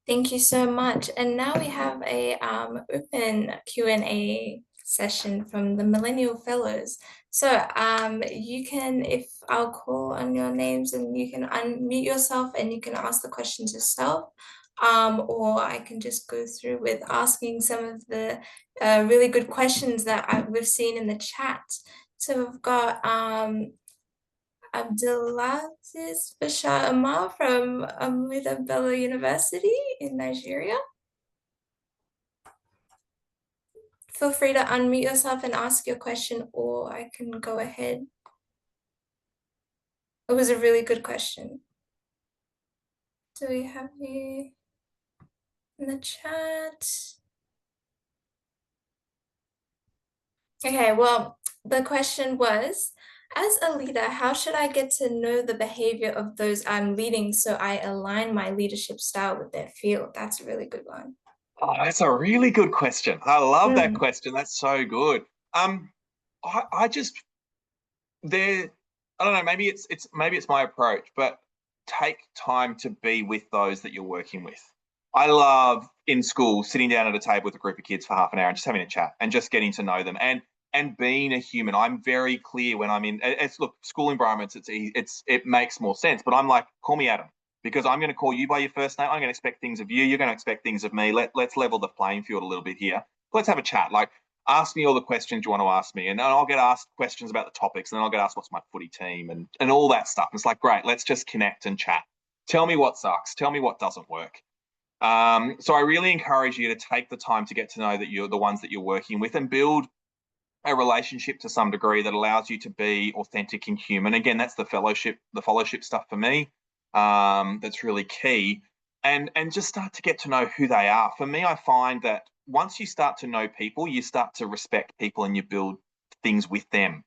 Thank you so much. And now we have a open Q&A session from the Millennium Fellows. So you can, if I'll call on your names, and you can unmute yourself and you can ask the questions yourself. Or I can just go through with asking some of the really good questions that we've seen in the chat. So we've got Abdulaziz Bashar Amar from Millennium Bello University in Nigeria. Feel free to unmute yourself and ask your question, or I can go ahead. It was a really good question. Do we have you in the chat? Okay, well, the question was, as a leader, how should I get to know the behavior of those I'm leading so I align my leadership style with their field? That's a really good one. Oh, that's a really good question. I love that Mm. question. That's so good. I just there. I don't know. Maybe it's my approach, but take time to be with those that you're working with. I love in school sitting down at a table with a group of kids for half an hour and just having a chat and just getting to know them and being a human. I'm very clear when I'm in. It's look, school environments. It makes more sense. But I'm like, call me Adam, because I'm going to call you by your first name. I'm going to expect things of you. You're going to expect things of me. Let's level the playing field a little bit here. Let's have a chat. Like, ask me all the questions you want to ask me, and then I'll get asked questions about the topics, and then I'll get asked what's my footy team and all that stuff. It's like, great, let's just connect and chat. Tell me what sucks. Tell me what doesn't work. So I really encourage you to take the time to get to know that you're the ones that you're working with, and build a relationship to some degree that allows you to be authentic and human. Again, that's the fellowship stuff for me. That's really key, and just start to get to know who they are. For me, I find that once you start to know people, you start to respect people and you build things with them.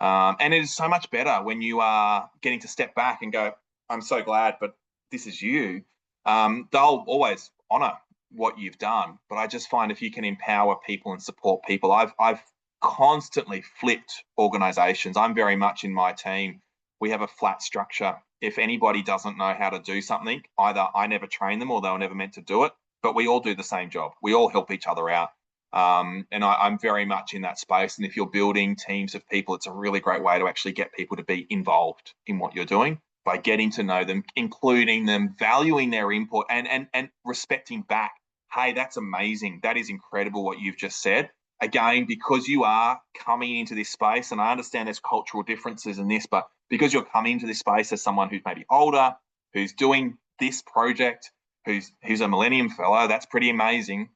And it is so much better when you are getting to step back and go, "I'm so glad, but this is you." They'll always honor what you've done, but I just find if you can empower people and support people, I've constantly flipped organizations. I'm very much in my team. We have a flat structure. If anybody doesn't know how to do something, either I never train them or they were never meant to do it, but we all do the same job. We all help each other out. And I'm very much in that space. And if you're building teams of people, it's a really great way to actually get people to be involved in what you're doing by getting to know them, including them, valuing their input, and respecting back. Hey, that's amazing. That is incredible what you've just said. Again, because you are coming into this space, and I understand there's cultural differences in this, but because you're coming into this space as someone who's maybe older, who's doing this project, who's a Millennium Fellow, that's pretty amazing.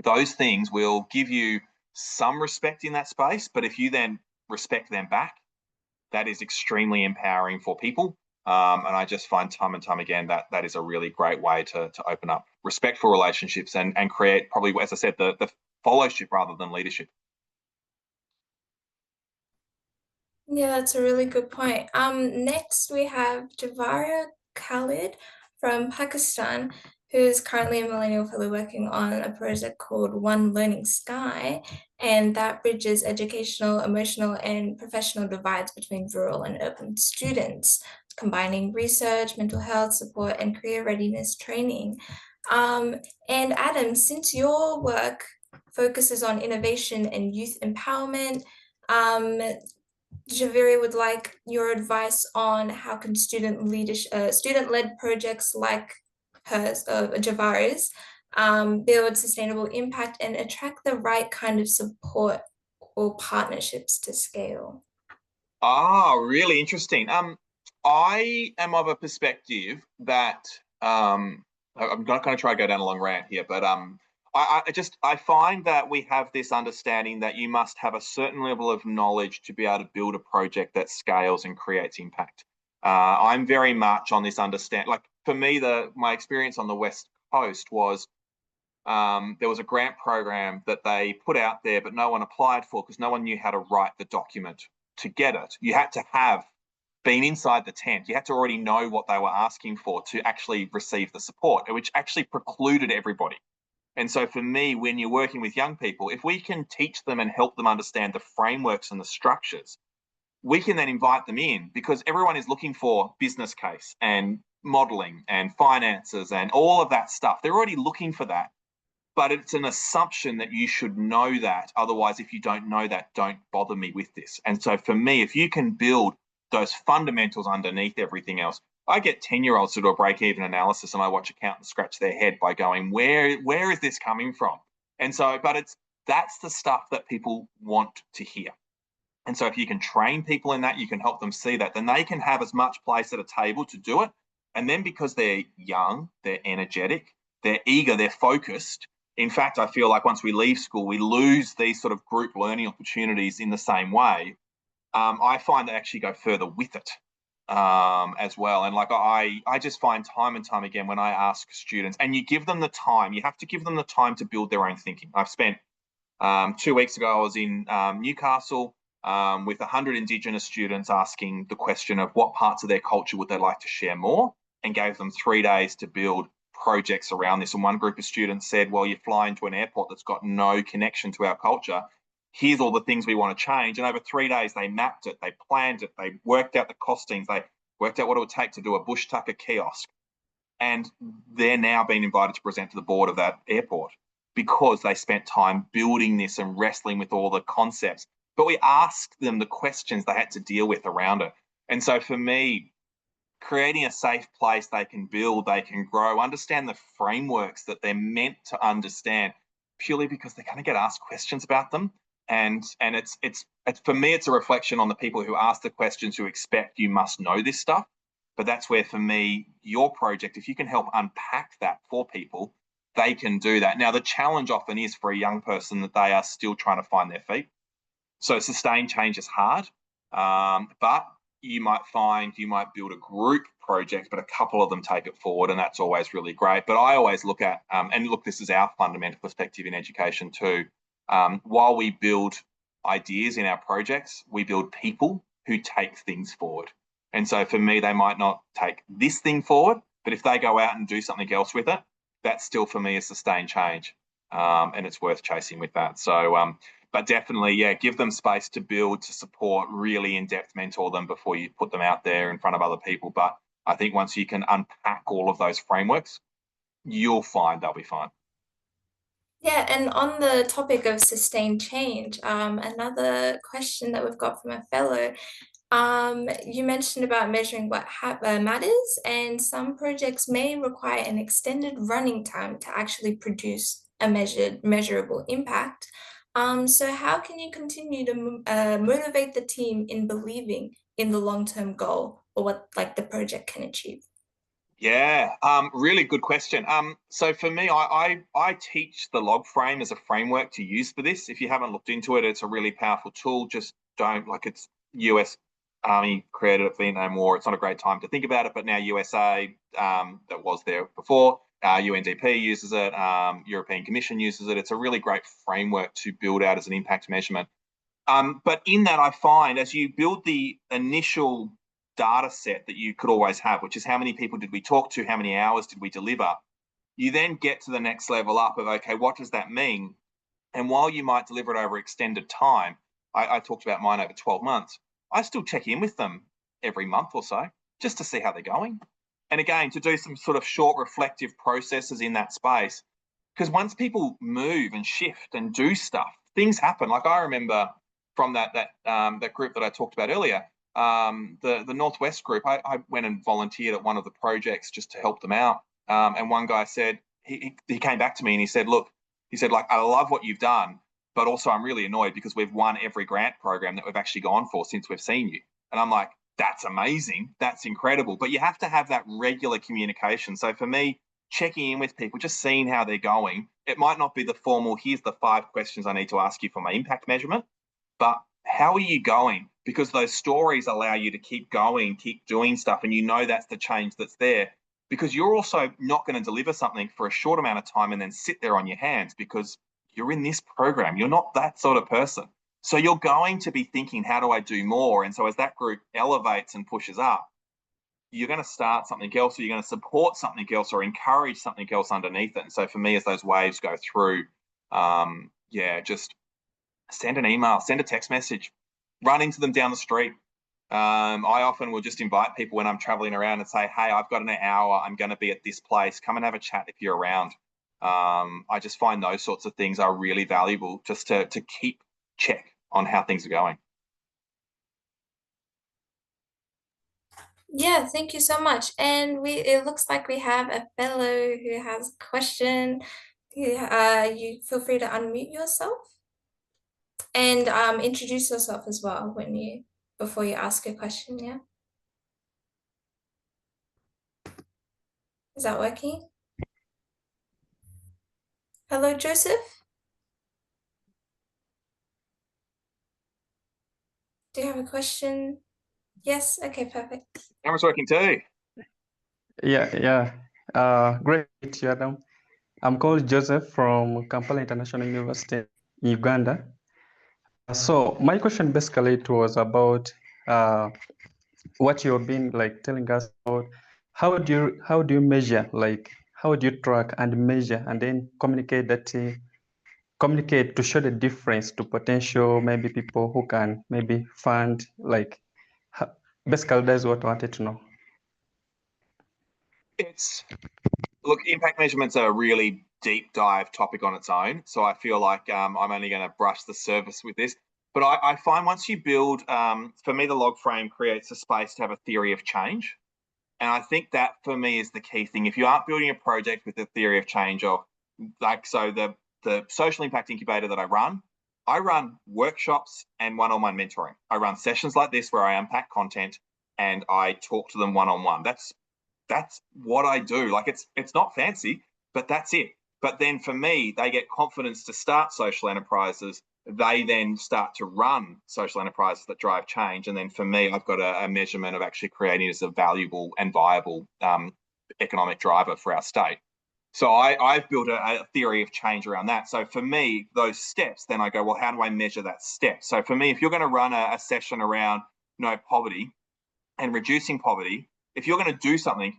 Those things will give you some respect in that space, but if you then respect them back, that is extremely empowering for people. And I just find time and time again that is a really great way to open up respectful relationships and create, probably, as I said, the fellowship rather than leadership. Yeah, that's a really good point. Next we have Javaria Khalid from Pakistan, who's currently a Millennium Fellow working on a project called One Learning Sky, and that bridges educational, emotional, and professional divides between rural and urban students, combining research, mental health support, and career readiness training. Um, and Adam, since your work focuses on innovation and youth empowerment, Javeri would like your advice on how can student-led projects like hers, Javari's, build sustainable impact and attract the right kind of support or partnerships to scale. Ah, really interesting. I am of a perspective that I'm not going to try to go down a long rant here, but I find that we have this understanding that you must have a certain level of knowledge to be able to build a project that scales and creates impact. I'm very much on this understand. Like for me, my experience on the West Coast was there was a grant program that they put out there, but no one applied for because no one knew how to write the document to get it. You had to have been inside the tent. You had to already know what they were asking for to actually receive the support, which actually precluded everybody. And so for me, when you're working with young people, if we can teach them and help them understand the frameworks and the structures, we can then invite them in because everyone is looking for business case and modeling and finances and all of that stuff. They're already looking for that. But it's an assumption that you should know that. Otherwise, if you don't know that, don't bother me with this. And so for me, if you can build those fundamentals underneath everything else, I get 10-year-olds to do a break-even analysis and I watch accountants scratch their head by going, where is this coming from? And so, but that's the stuff that people want to hear. And so if you can train people in that, you can help them see that, then they can have as much place at a table to do it. And then because they're young, they're energetic, they're eager, they're focused. In fact, I feel like once we leave school, we lose these sort of group learning opportunities in the same way. I find they actually go further with it as well. And like I just find time and time again when I ask students, and you give them the time, you have to give them the time to build their own thinking. I've spent 2 weeks ago, I was in Newcastle with 100 Indigenous students asking the question of what parts of their culture would they like to share more, and gave them 3 days to build projects around this. And one group of students said, well, you fly into an airport that's got no connection to our culture. Here's all the things we want to change. And over 3 days, they mapped it, they planned it, they worked out the costings, they worked out what it would take to do a bush tucker kiosk. And they're now being invited to present to the board of that airport because they spent time building this and wrestling with all the concepts. But we asked them the questions they had to deal with around it. And so for me, creating a safe place they can build, they can grow, understand the frameworks that they're meant to understand, purely because they're going to get asked questions about them. And it's for me, it's a reflection on the people who ask the questions, who expect you must know this stuff. But that's where, for me, your project, if you can help unpack that for people, they can do that. Now, the challenge often is for a young person that they are still trying to find their feet. So sustained change is hard, but you might build a group project, but a couple of them take it forward, and that's always really great. But I always look at, and look, this is our fundamental perspective in education too. While we build ideas in our projects, we build people who take things forward. And so for me, they might not take this thing forward, but if they go out and do something else with it, that's still for me a sustained change. And it's worth chasing with that. So, but definitely, yeah, give them space to build, to support, really in-depth mentor them before you put them out there in front of other people. But I think once you can unpack all of those frameworks, you'll find they'll be fine. Yeah, and on the topic of sustained change, another question that we've got from a fellow, you mentioned about measuring what matters, and some projects may require an extended running time to actually produce a measurable impact. So how can you continue to motivate the team in believing in the long-term goal or what like the project can achieve? Yeah, really good question. So for me, I teach the log frame as a framework to use for this. If you haven't looked into it, it's a really powerful tool. Just don't, like, it's US Army created it, Vietnam War. It's not a great time to think about it, but now USA, that was there before, UNDP uses it, European Commission uses it. It's a really great framework to build out as an impact measurement. But in that, I find as you build the initial data set that you could always have, which is how many people did we talk to, how many hours did we deliver, You then get to the next level up of, okay, what does that mean? And while you might deliver it over extended time, I talked about mine over 12 months, I still check in with them every month or so just to see how they're going. And again, to do some sort of short reflective processes in that space. Because once people move and shift and do stuff, things happen. Like I remember from that group that I talked about earlier, the Northwest group, I went and volunteered at one of the projects just to help them out. And one guy said, he came back to me and he said, look, he said, like, I love what you've done, but also I'm really annoyed because we've won every grant program that we've actually gone for since we've seen you. And I'm like, that's amazing. That's incredible. But you have to have that regular communication. So for me, checking in with people, just seeing how they're going, it might not be the formal, here's the 5 questions I need to ask you for my impact measurement, but how are you going? Because those stories allow you to keep going, keep doing stuff, and you know that's the change that's there. Because you're also not going to deliver something for a short amount of time and then sit there on your hands because you're in this program. You're not that sort of person. So you're going to be thinking, how do I do more? And so as that group elevates and pushes up, you're going to start something else, or you're going to support something else, or encourage something else underneath it. And so for me, as those waves go through, just send an email, send a text message, run into them down the street. I often will just invite people when I'm traveling around and say, hey, I've got an hour, I'm going to be at this place, come and have a chat if you're around. I just find those sorts of things are really valuable just to keep check on how things are going. Yeah, thank you so much. And it looks like we have a fellow who has a question. You feel free to unmute yourself and introduce yourself as well before you ask a question, yeah? Is that working? Hello, Joseph. Do you have a question? Yes? Okay, perfect. Camera's working too. Yeah. Great, Adam. I'm called Joseph from Kampala International University in Uganda. So my question basically it was about what you've been like telling us about how do you measure, like how do you track and measure and then communicate to show the difference to potential maybe people who can maybe fund, like basically that's what I wanted to know. Look, impact measurement's a really deep dive topic on its own. So I feel like I'm only going to brush the surface with this. But I find once you build, for me, the log frame creates a space to have a theory of change. And I think that for me is the key thing. If you aren't building a project with a theory of change, or like, so the social impact incubator that I run workshops and one-on-one mentoring. I run sessions like this where I unpack content and I talk to them one-on-one. That's what I do. Like it's not fancy, but that's it. But then for me, they get confidence to start social enterprises. They then start to run social enterprises that drive change. And then for me, I've got a measurement of actually creating as a valuable and viable economic driver for our state. So I've built a theory of change around that. So for me, those steps, then I go, well, how do I measure that step? So for me, if you're going to run a session around poverty and reducing poverty, if you're going to do something,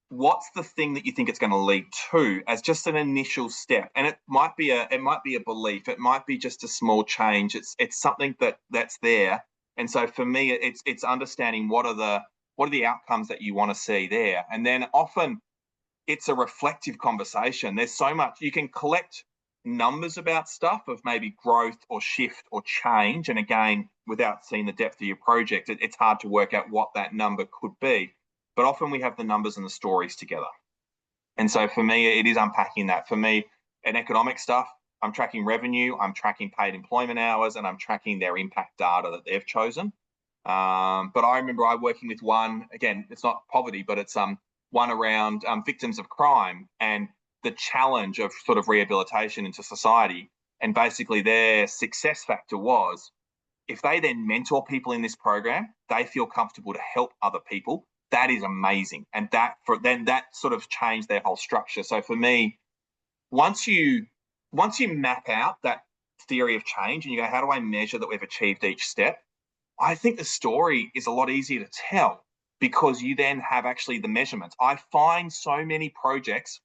what's the thing that you think it's going to lead to as just an initial step? And it might be a belief, it might be just a small change. It's something that's there. And so for me, it's understanding what are the outcomes that you want to see there. And then often it's a reflective conversation. There's so much you can collect numbers about stuff of maybe growth or shift or change. And again, without seeing the depth of your project, it's hard to work out what that number could be. But often we have the numbers and the stories together. And so for me, it is unpacking that. For me, in economic stuff, I'm tracking revenue, I'm tracking paid employment hours, and I'm tracking their impact data that they've chosen. But I remember I working with one, again, it's not poverty, but it's one around victims of crime and the challenge of sort of rehabilitation into society. And basically their success factor was if they then mentor people in this program, they feel comfortable to help other people. That is amazing. And that sort of changed their whole structure. So for me, once you map out that theory of change and you go, how do I measure that we've achieved each step? I think the story is a lot easier to tell because you then have actually the measurements. I find so many projects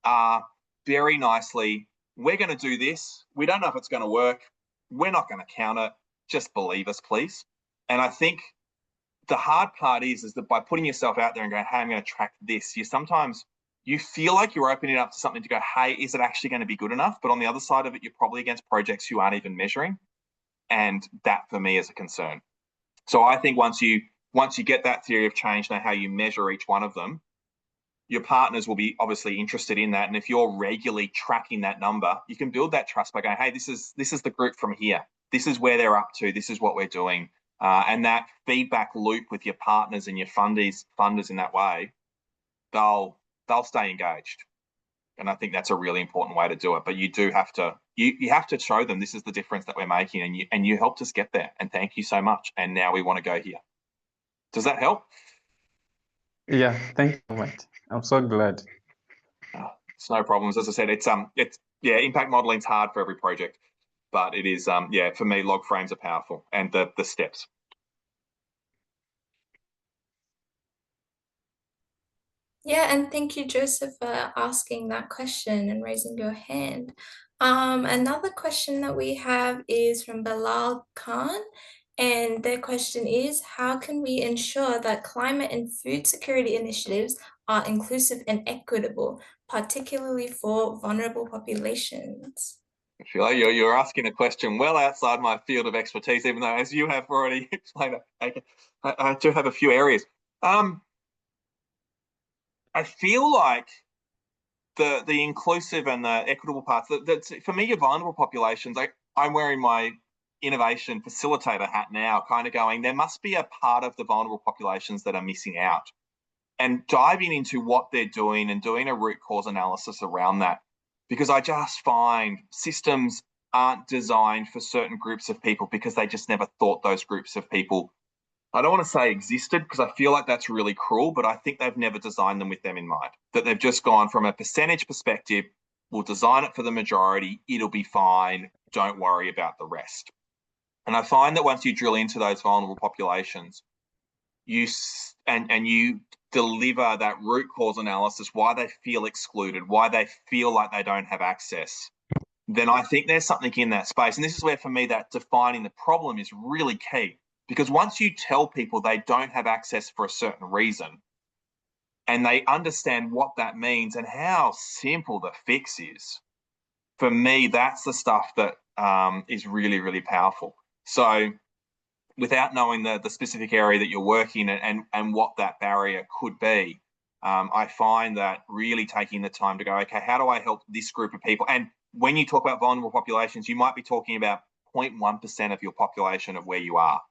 are very nicely, we're going to do this. We don't know if it's going to work. We're not going to count it. Just believe us, please. And I think the hard part is that by putting yourself out there and going, hey, I'm going to track this, you feel like you're opening it up to something to go, hey, is it actually going to be good enough? But on the other side of it, you're probably against projects who aren't even measuring. And that for me is a concern. So I think once you get that theory of change, know how you measure each one of them, your partners will be obviously interested in that. And if you're regularly tracking that number, you can build that trust by going, hey, this is the group from here. This is where they're up to. This is what we're doing. And that feedback loop with your partners and your funders in that way, they'll stay engaged. And I think that's a really important way to do it. But you do have to you have to show them this is the difference that we're making, and you helped us get there. And thank you so much. And now we want to go here. Does that help? Yeah, thank you so much. I'm so glad. It's no problems. As I said, it's impact modeling's hard for every project, but it is for me, log frames are powerful, and the steps. Yeah, and thank you, Joseph, for asking that question and raising your hand. Another question that we have is from Bilal Khan, and their question is, how can we ensure that climate and food security initiatives are inclusive and equitable, particularly for vulnerable populations? I feel like you're asking a question well outside my field of expertise, even though, as you have already explained, I do have a few areas. I feel like the inclusive and the equitable parts, that's for me, your vulnerable populations, I'm wearing my innovation facilitator hat now, kind of going, there must be a part of the vulnerable populations that are missing out. And diving into what they're doing and doing a root cause analysis around that. Because I just find systems aren't designed for certain groups of people because they just never thought those groups of people, I don't want to say existed, because I feel like that's really cruel, but I think they've never designed them with them in mind. That they've just gone from a percentage perspective, we'll design it for the majority, it'll be fine, don't worry about the rest. And I find that once you drill into those vulnerable populations, you deliver that root cause analysis, why they feel excluded, why they feel like they don't have access, then I think there's something in that space. And this is where, for me, that defining the problem is really key. Because once you tell people they don't have access for a certain reason, and they understand what that means and how simple the fix is, for me, that's the stuff that is really, really powerful. So without knowing the specific area that you're working in and what that barrier could be, I find that really taking the time to go, okay, how do I help this group of people? And when you talk about vulnerable populations, you might be talking about 0.1% of your population of where you are.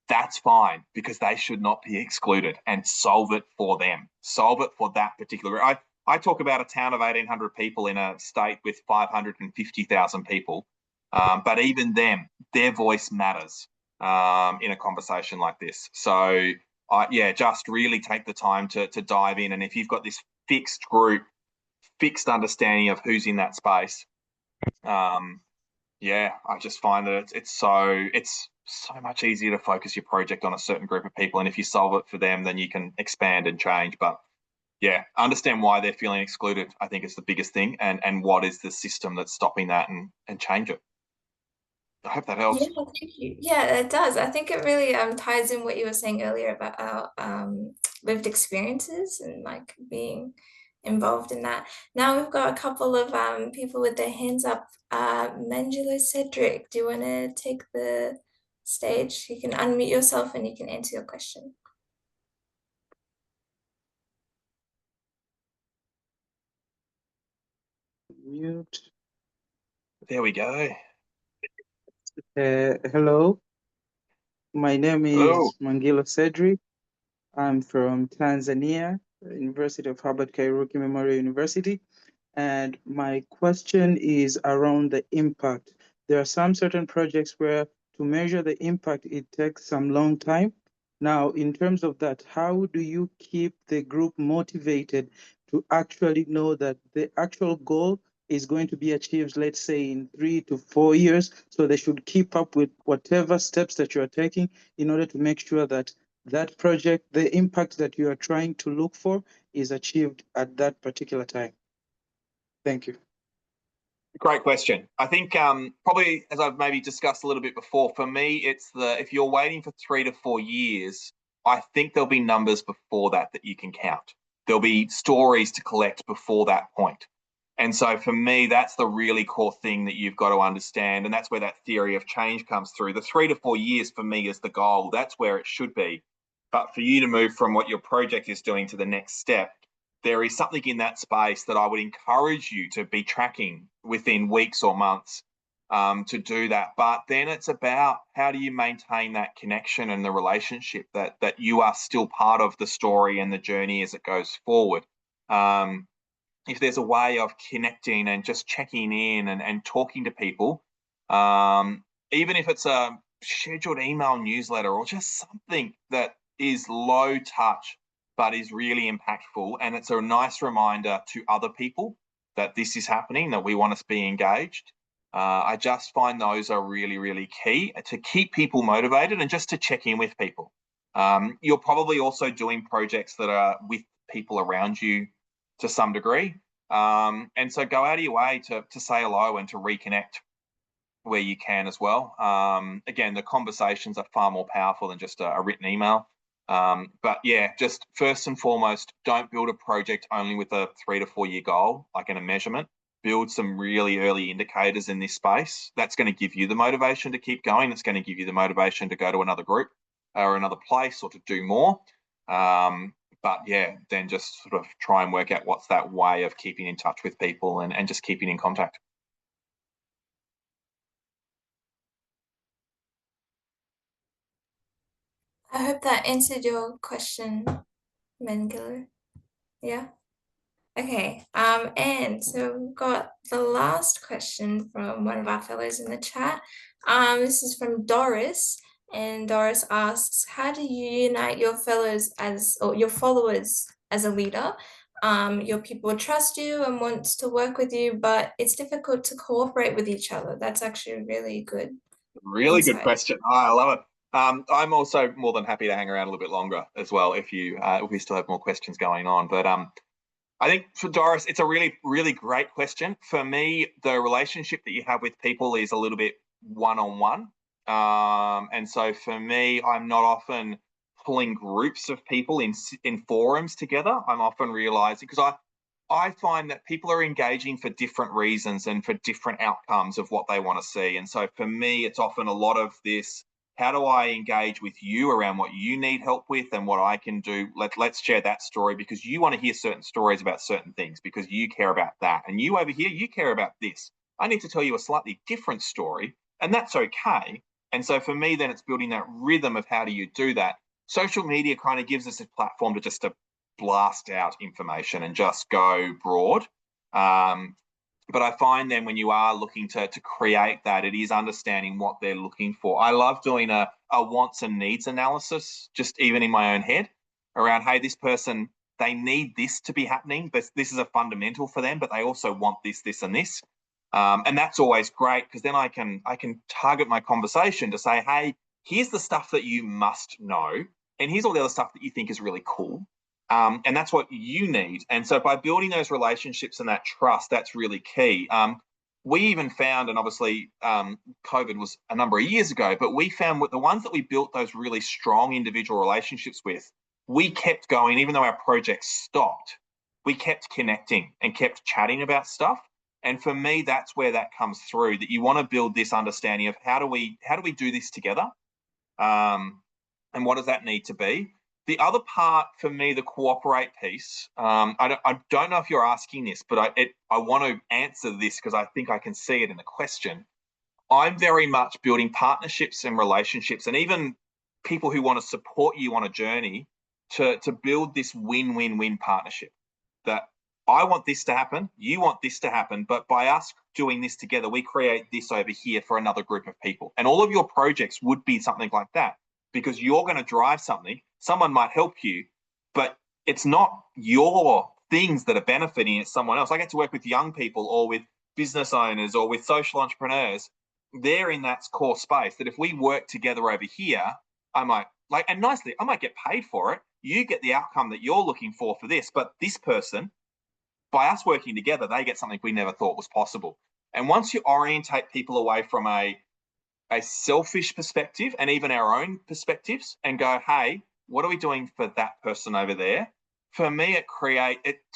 That's fine, because they should not be excluded, and solve it for them. Solve it for that particular. I talk about a town of 1,800 people in a state with 550,000 people, but even them, their voice matters in a conversation like this. So, just really take the time to dive in. And if you've got this fixed group, fixed understanding of who's in that space, I just find that it's so much easier to focus your project on a certain group of people. And if you solve it for them, then you can expand and change. But understand why they're feeling excluded, I think, is the biggest thing. And what is the system that's stopping that, and change it. I hope that helps. Yeah, thank you. Yeah, it does. I think it really ties in what you were saying earlier about our lived experiences and like being involved in that. Now we've got a couple of people with their hands up. Manjula Cedric, do you want to take the stage? You can unmute yourself and you can answer your question. Mute. There we go. Hello, my name is Mangilo Cedric. I'm from Tanzania, University of Herbert Kairuki Memorial University. And my question is around the impact. There are some certain projects where to measure the impact, it takes some long time. Now, in terms of that, how do you keep the group motivated to actually know that the actual goal is going to be achieved, let's say, in 3 to 4 years? So they should keep up with whatever steps that you are taking in order to make sure that that project, the impact that you are trying to look for, is achieved at that particular time. Thank you. Great question. I think probably, as I've maybe discussed a little bit before, for me, it's if you're waiting for 3 to 4 years, I think there'll be numbers before that you can count. There'll be stories to collect before that point. And so for me, that's the really core thing that you've got to understand. And that's where that theory of change comes through. The 3 to 4 years for me is the goal. That's where it should be. But for you to move from what your project is doing to the next step, there is something in that space that I would encourage you to be tracking within weeks or months to do that. But then it's about how do you maintain that connection and the relationship that you are still part of the story and the journey as it goes forward. If there's a way of connecting and just checking in and talking to people, even if it's a scheduled email newsletter or just something that is low touch but is really impactful, and it's a nice reminder to other people that this is happening, that we want to be engaged. I just find those are really, really key to keep people motivated and just to check in with people. You're probably also doing projects that are with people around you to some degree. And so go out of your way to say hello and to reconnect where you can as well. Again, the conversations are far more powerful than just a written email. But yeah, just first and foremost, don't build a project only with a 3 to 4 year goal, like in a measurement. Build some really early indicators in this space. That's going to give you the motivation to keep going. It's going to give you the motivation to go to another group or another place or to do more. But yeah, then just sort of try and work out what's that way of keeping in touch with people and just keeping in contact. I hope that answered your question, Mengele. Yeah. Okay. And so we've got the last question from one of our fellows in the chat. This is from Doris, and Doris asks, "How do you unite your fellows or your followers as a leader? Your people trust you and wants to work with you, but it's difficult to cooperate with each other." That's actually really good. Really good question. Oh, I love it. I'm also more than happy to hang around a little bit longer as well if we still have more questions going on. But I think for Doris, it's a really, really great question. For me, the relationship that you have with people is a little bit one-on-one. And so for me, I'm not often pulling groups of people in forums together. I'm often realizing, because I find that people are engaging for different reasons and for different outcomes of what they want to see. And so for me, it's often a lot of this, how do I engage with you around what you need help with and what I can do? Let's share that story, because you want to hear certain stories about certain things because you care about that. And you over here, you care about this. I need to tell you a slightly different story, and that's okay. And so for me, then it's building that rhythm of how do you do that. Social media kind of gives us a platform to just to blast out information and just go broad. But I find then when you are looking to create that, it is understanding what they're looking for. I love doing a wants and needs analysis, just even in my own head, around, hey, this person, they need this to be happening. This is a fundamental for them, but they also want this, this, and this. And that's always great, because then I can target my conversation to say, hey, here's the stuff that you must know, and here's all the other stuff that you think is really cool. And that's what you need. And so by building those relationships and that trust, that's really key. We even found, and obviously COVID was a number of years ago, but we found with the ones that we built those really strong individual relationships with, we kept going, even though our project stopped. We kept connecting and kept chatting about stuff. And for me, that's where that comes through, that you want to build this understanding of how do we do this together? And what does that need to be? The other part for me, the cooperate piece, I don't know if you're asking this, but I want to answer this because I think I can see it in the question. I'm very much building partnerships and relationships, and even people who want to support you on a journey to build this win-win-win partnership. That I want this to happen, you want this to happen, but by us doing this together, we create this over here for another group of people. And all of your projects would be something like that, because you're going to drive something. Someone might help you, but it's not your things that are benefiting, it's someone else. I get to work with young people or with business owners or with social entrepreneurs. They're in that core space that if we work together over here, I might, and nicely, I might get paid for it. You get the outcome that you're looking for this, but this person, by us working together, they get something we never thought was possible. And once you orientate people away from a selfish perspective and even our own perspectives and go, hey, what are we doing for that person over there? For me, it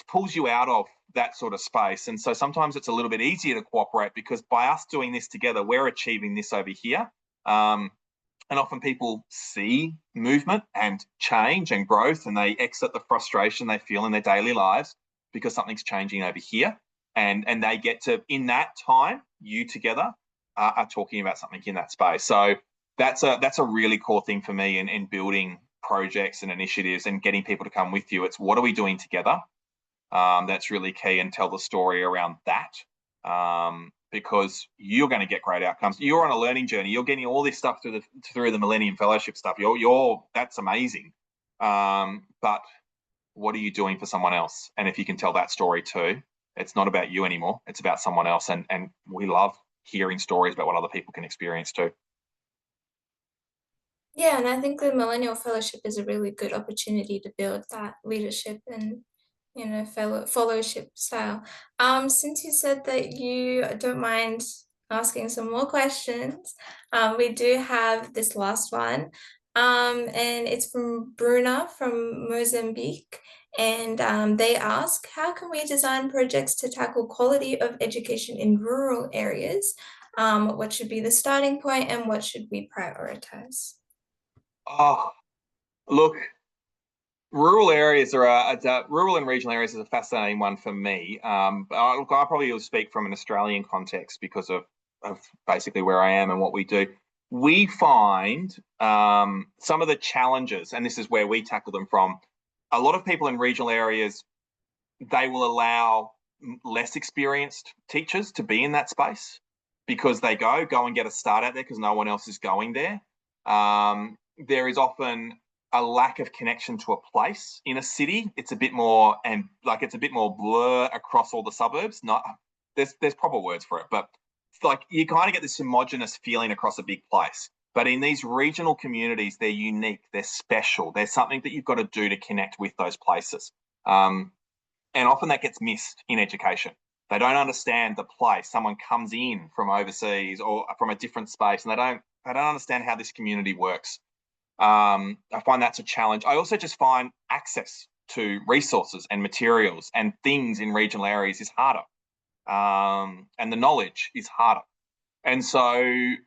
pulls you out of that sort of space. And so sometimes it's a little bit easier to cooperate because by us doing this together, we're achieving this over here. And often people see movement and change and growth, and they exit the frustration they feel in their daily lives because something's changing over here. And they get to, in that time, you together are talking about something in that space. So that's a really core thing for me in building projects and initiatives and getting people to come with you. It's what are we doing together? That's really key, and tell the story around that. Because you're going to get great outcomes. You're on a learning journey. You're getting all this stuff through the Millennium Fellowship stuff. That's amazing. But what are you doing for someone else? And if you can tell that story too, it's not about you anymore. It's about someone else. And we love hearing stories about what other people can experience too. Yeah, and I think the Millennial Fellowship is a really good opportunity to build that leadership and fellowship style. Since you said that you don't mind asking some more questions, we do have this last one. And it's from Bruna from Mozambique. And they ask, how can we design projects to tackle quality of education in rural areas? What should be the starting point and what should we prioritize? Oh, look, rural areas rural and regional areas is a fascinating one for me. I probably will speak from an Australian context because of basically where I am and what we do. We find some of the challenges, and this is where we tackle them from. A lot of people in regional areas, they will allow less experienced teachers to be in that space because they go and get a start out there because no one else is going there. There is often a lack of connection to a place in a city. It's a bit more blur across all the suburbs. There's proper words for it, but it's like you kind of get this homogenous feeling across a big place. But in these regional communities, they're unique, they're special. There's something that you've got to do to connect with those places. And often that gets missed in education. They don't understand the place. Someone comes in from overseas or from a different space, and they don't understand how this community works. I find that's a challenge. I also just find access to resources and materials and things in regional areas is harder. And the knowledge is harder. And so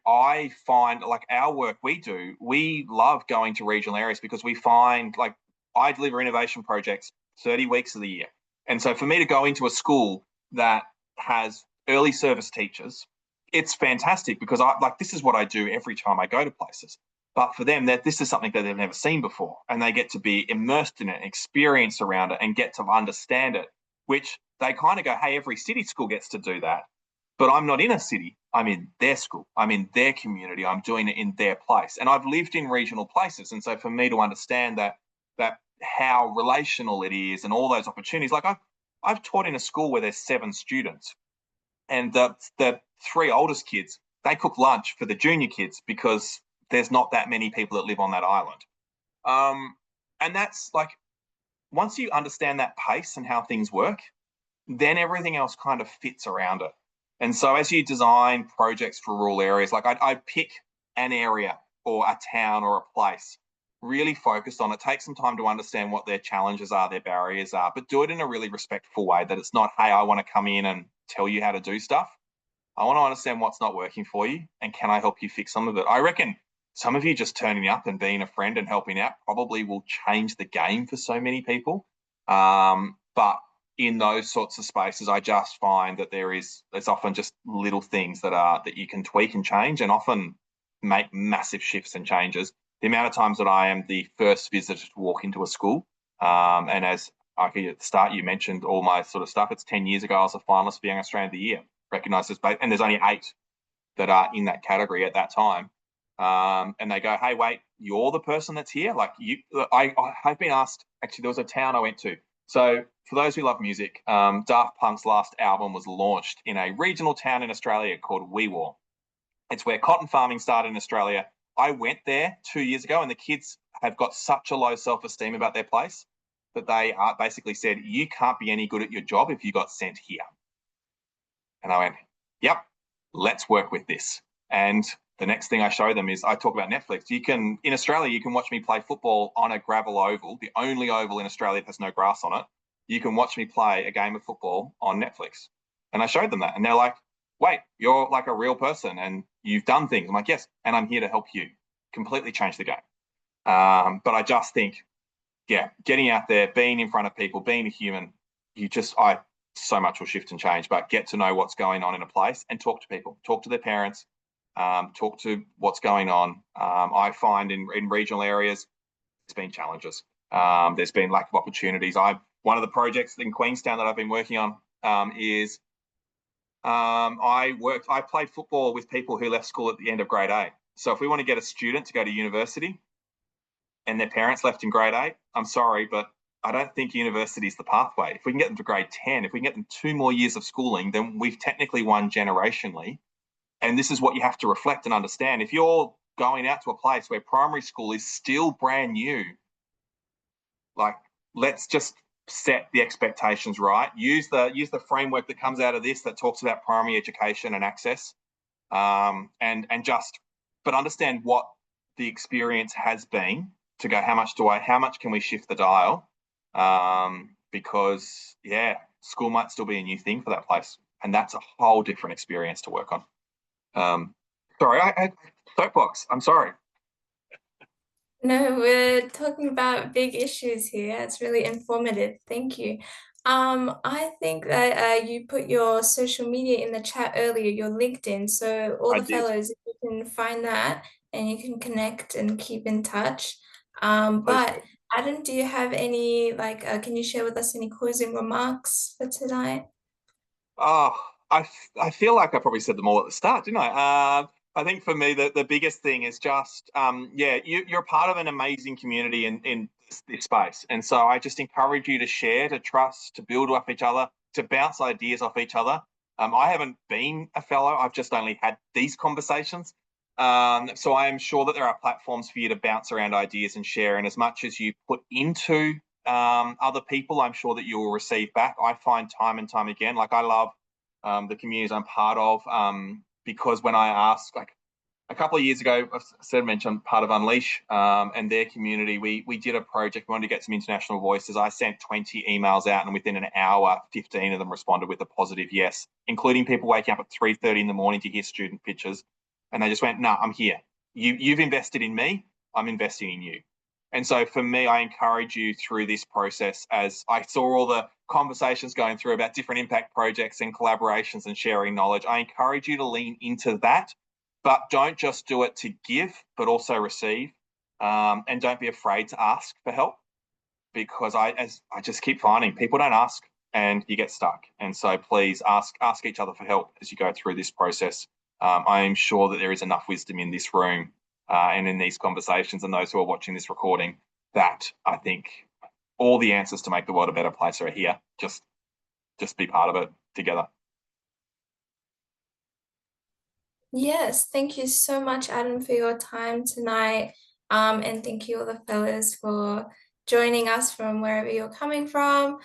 I find like our work we love going to regional areas because we find like I deliver innovation projects 30 weeks of the year. And so for me to go into a school that has early service teachers, it's fantastic because this is what I do every time I go to places. But for them, this is something that they've never seen before, and they get to be immersed in it, experience around it, and get to understand it, which they kind of go, hey, every city school gets to do that. But I'm not in a city. I'm in their school. I'm in their community. I'm doing it in their place. And I've lived in regional places. And so for me to understand that how relational it is and all those opportunities, like I've taught in a school where there's 7 students, and the 3 oldest kids, they cook lunch for the junior kids because there's not that many people that live on that island. And that's like, once you understand that pace and how things work, then everything else kind of fits around it. And so as you design projects for rural areas, like I'd pick an area or a town or a place, really focus on it, take some time to understand what their challenges are, their barriers are, but do it in a really respectful way, that it's not, hey, I want to come in and tell you how to do stuff. I want to understand what's not working for you, and can I help you fix some of it? I reckon some of you just turning up and being a friend and helping out probably will change the game for so many people. But in those sorts of spaces, I just find that there's often just little things that you can tweak and change, and often make massive shifts and changes. The amount of times that I am the first visitor to walk into a school, and as at the start you mentioned all my sort of stuff, it's 10 years ago I was a finalist for Young Australian of the Year, recognised as, and there's only 8 that are in that category at that time. And they go, hey, wait, you're the person that's here? Like I've been asked, actually, there was a town I went to. So for those who love music, Daft Punk's last album was launched in a regional town in Australia called Wee Waa. It's where cotton farming started in Australia. I went there 2 years ago, and the kids have got such a low self-esteem about their place. that they basically said, you can't be any good at your job if you got sent here. And I went, yep, let's work with this. And the next thing I show them is I talk about Netflix. In Australia, you can watch me play football on a gravel oval, the only oval in Australia that has no grass on it. You can watch me play a game of football on Netflix. And I showed them that. And they're like, wait, you're like a real person and you've done things. I'm like, yes, and I'm here to help you. Completely change the game. But I just think, yeah, getting out there, being in front of people, being a human, so much will shift and change, but get to know what's going on in a place and talk to people, talk to their parents, talk to what's going on. I find in regional areas, there's been challenges. There's been lack of opportunities. One of the projects in Queenstown that I've been working on is I played football with people who left school at the end of grade 8. So if we want to get a student to go to university and their parents left in grade 8, I'm sorry, but I don't think university is the pathway. If we can get them to grade 10, if we can get them 2 more years of schooling, then we've technically won generationally. And this is what you have to reflect and understand. If you're going out to a place where primary school is still brand new, like, let's just set the expectations right. Use the framework that comes out of this that talks about primary education and access, but understand what the experience has been to go, how much can we shift the dial? Because yeah, school might still be a new thing for that place, and that's a whole different experience to work on. Sorry, I soapbox. I'm sorry. No, we're talking about big issues here. It's really informative. Thank you. I think that you put your social media in the chat earlier, your LinkedIn. So all the fellows, if you can find that and you can connect and keep in touch. But Adam, do you have any, can you share with us any closing remarks for tonight? Oh, I feel like I probably said them all at the start, didn't I? I think for me, the biggest thing is just, you're part of an amazing community in this space. And so I just encourage you to share, to trust, to build off each other, to bounce ideas off each other. I haven't been a fellow. I've just only had these conversations. So I am sure that there are platforms for you to bounce around ideas and share. And as much as you put into other people, I'm sure that you will receive back. I find time and time again, like I love the communities I'm part of, because when I ask, like a couple of years ago, I mentioned part of Unleash and their community, we did a project, we wanted to get some international voices. I sent 20 emails out and within an hour, 15 of them responded with a positive yes, including people waking up at 3:30 in the morning to hear student pitches. And they just went, no, I'm here. You've invested in me, I'm investing in you. And so for me, I encourage you through this process, as I saw all the conversations going through about different impact projects and collaborations and sharing knowledge. I encourage you to lean into that, but don't just do it to give, but also receive. And don't be afraid to ask for help, because I just keep finding people don't ask and you get stuck. And so please ask each other for help as you go through this process. I am sure that there is enough wisdom in this room and in these conversations and those who are watching this recording that I think all the answers to make the world a better place are here. Just be part of it together. Yes, thank you so much, Adam, for your time tonight. And thank you all the fellows for joining us from wherever you're coming from,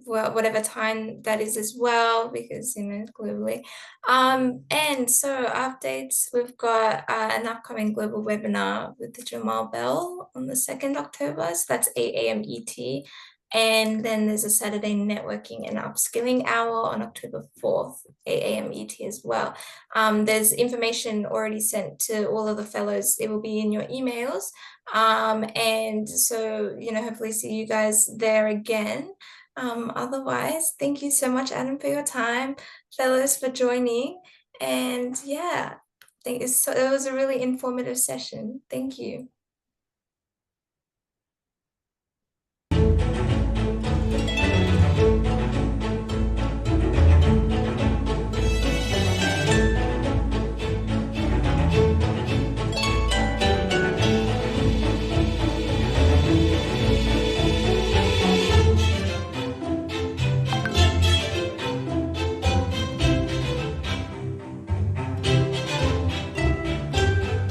whatever time that is as well, because, globally. And so updates, we've got an upcoming global webinar with Jamal Bell on the 2nd October, so that's 8 a.m. ET. And then there's a Saturday networking and upskilling hour on October 4th, 8 a.m. ET as well. There's information already sent to all of the fellows. It will be in your emails. And so, hopefully see you guys there again. Otherwise, thank you so much, Adam, for your time, fellows, for joining. And yeah, it was a really informative session. Thank you.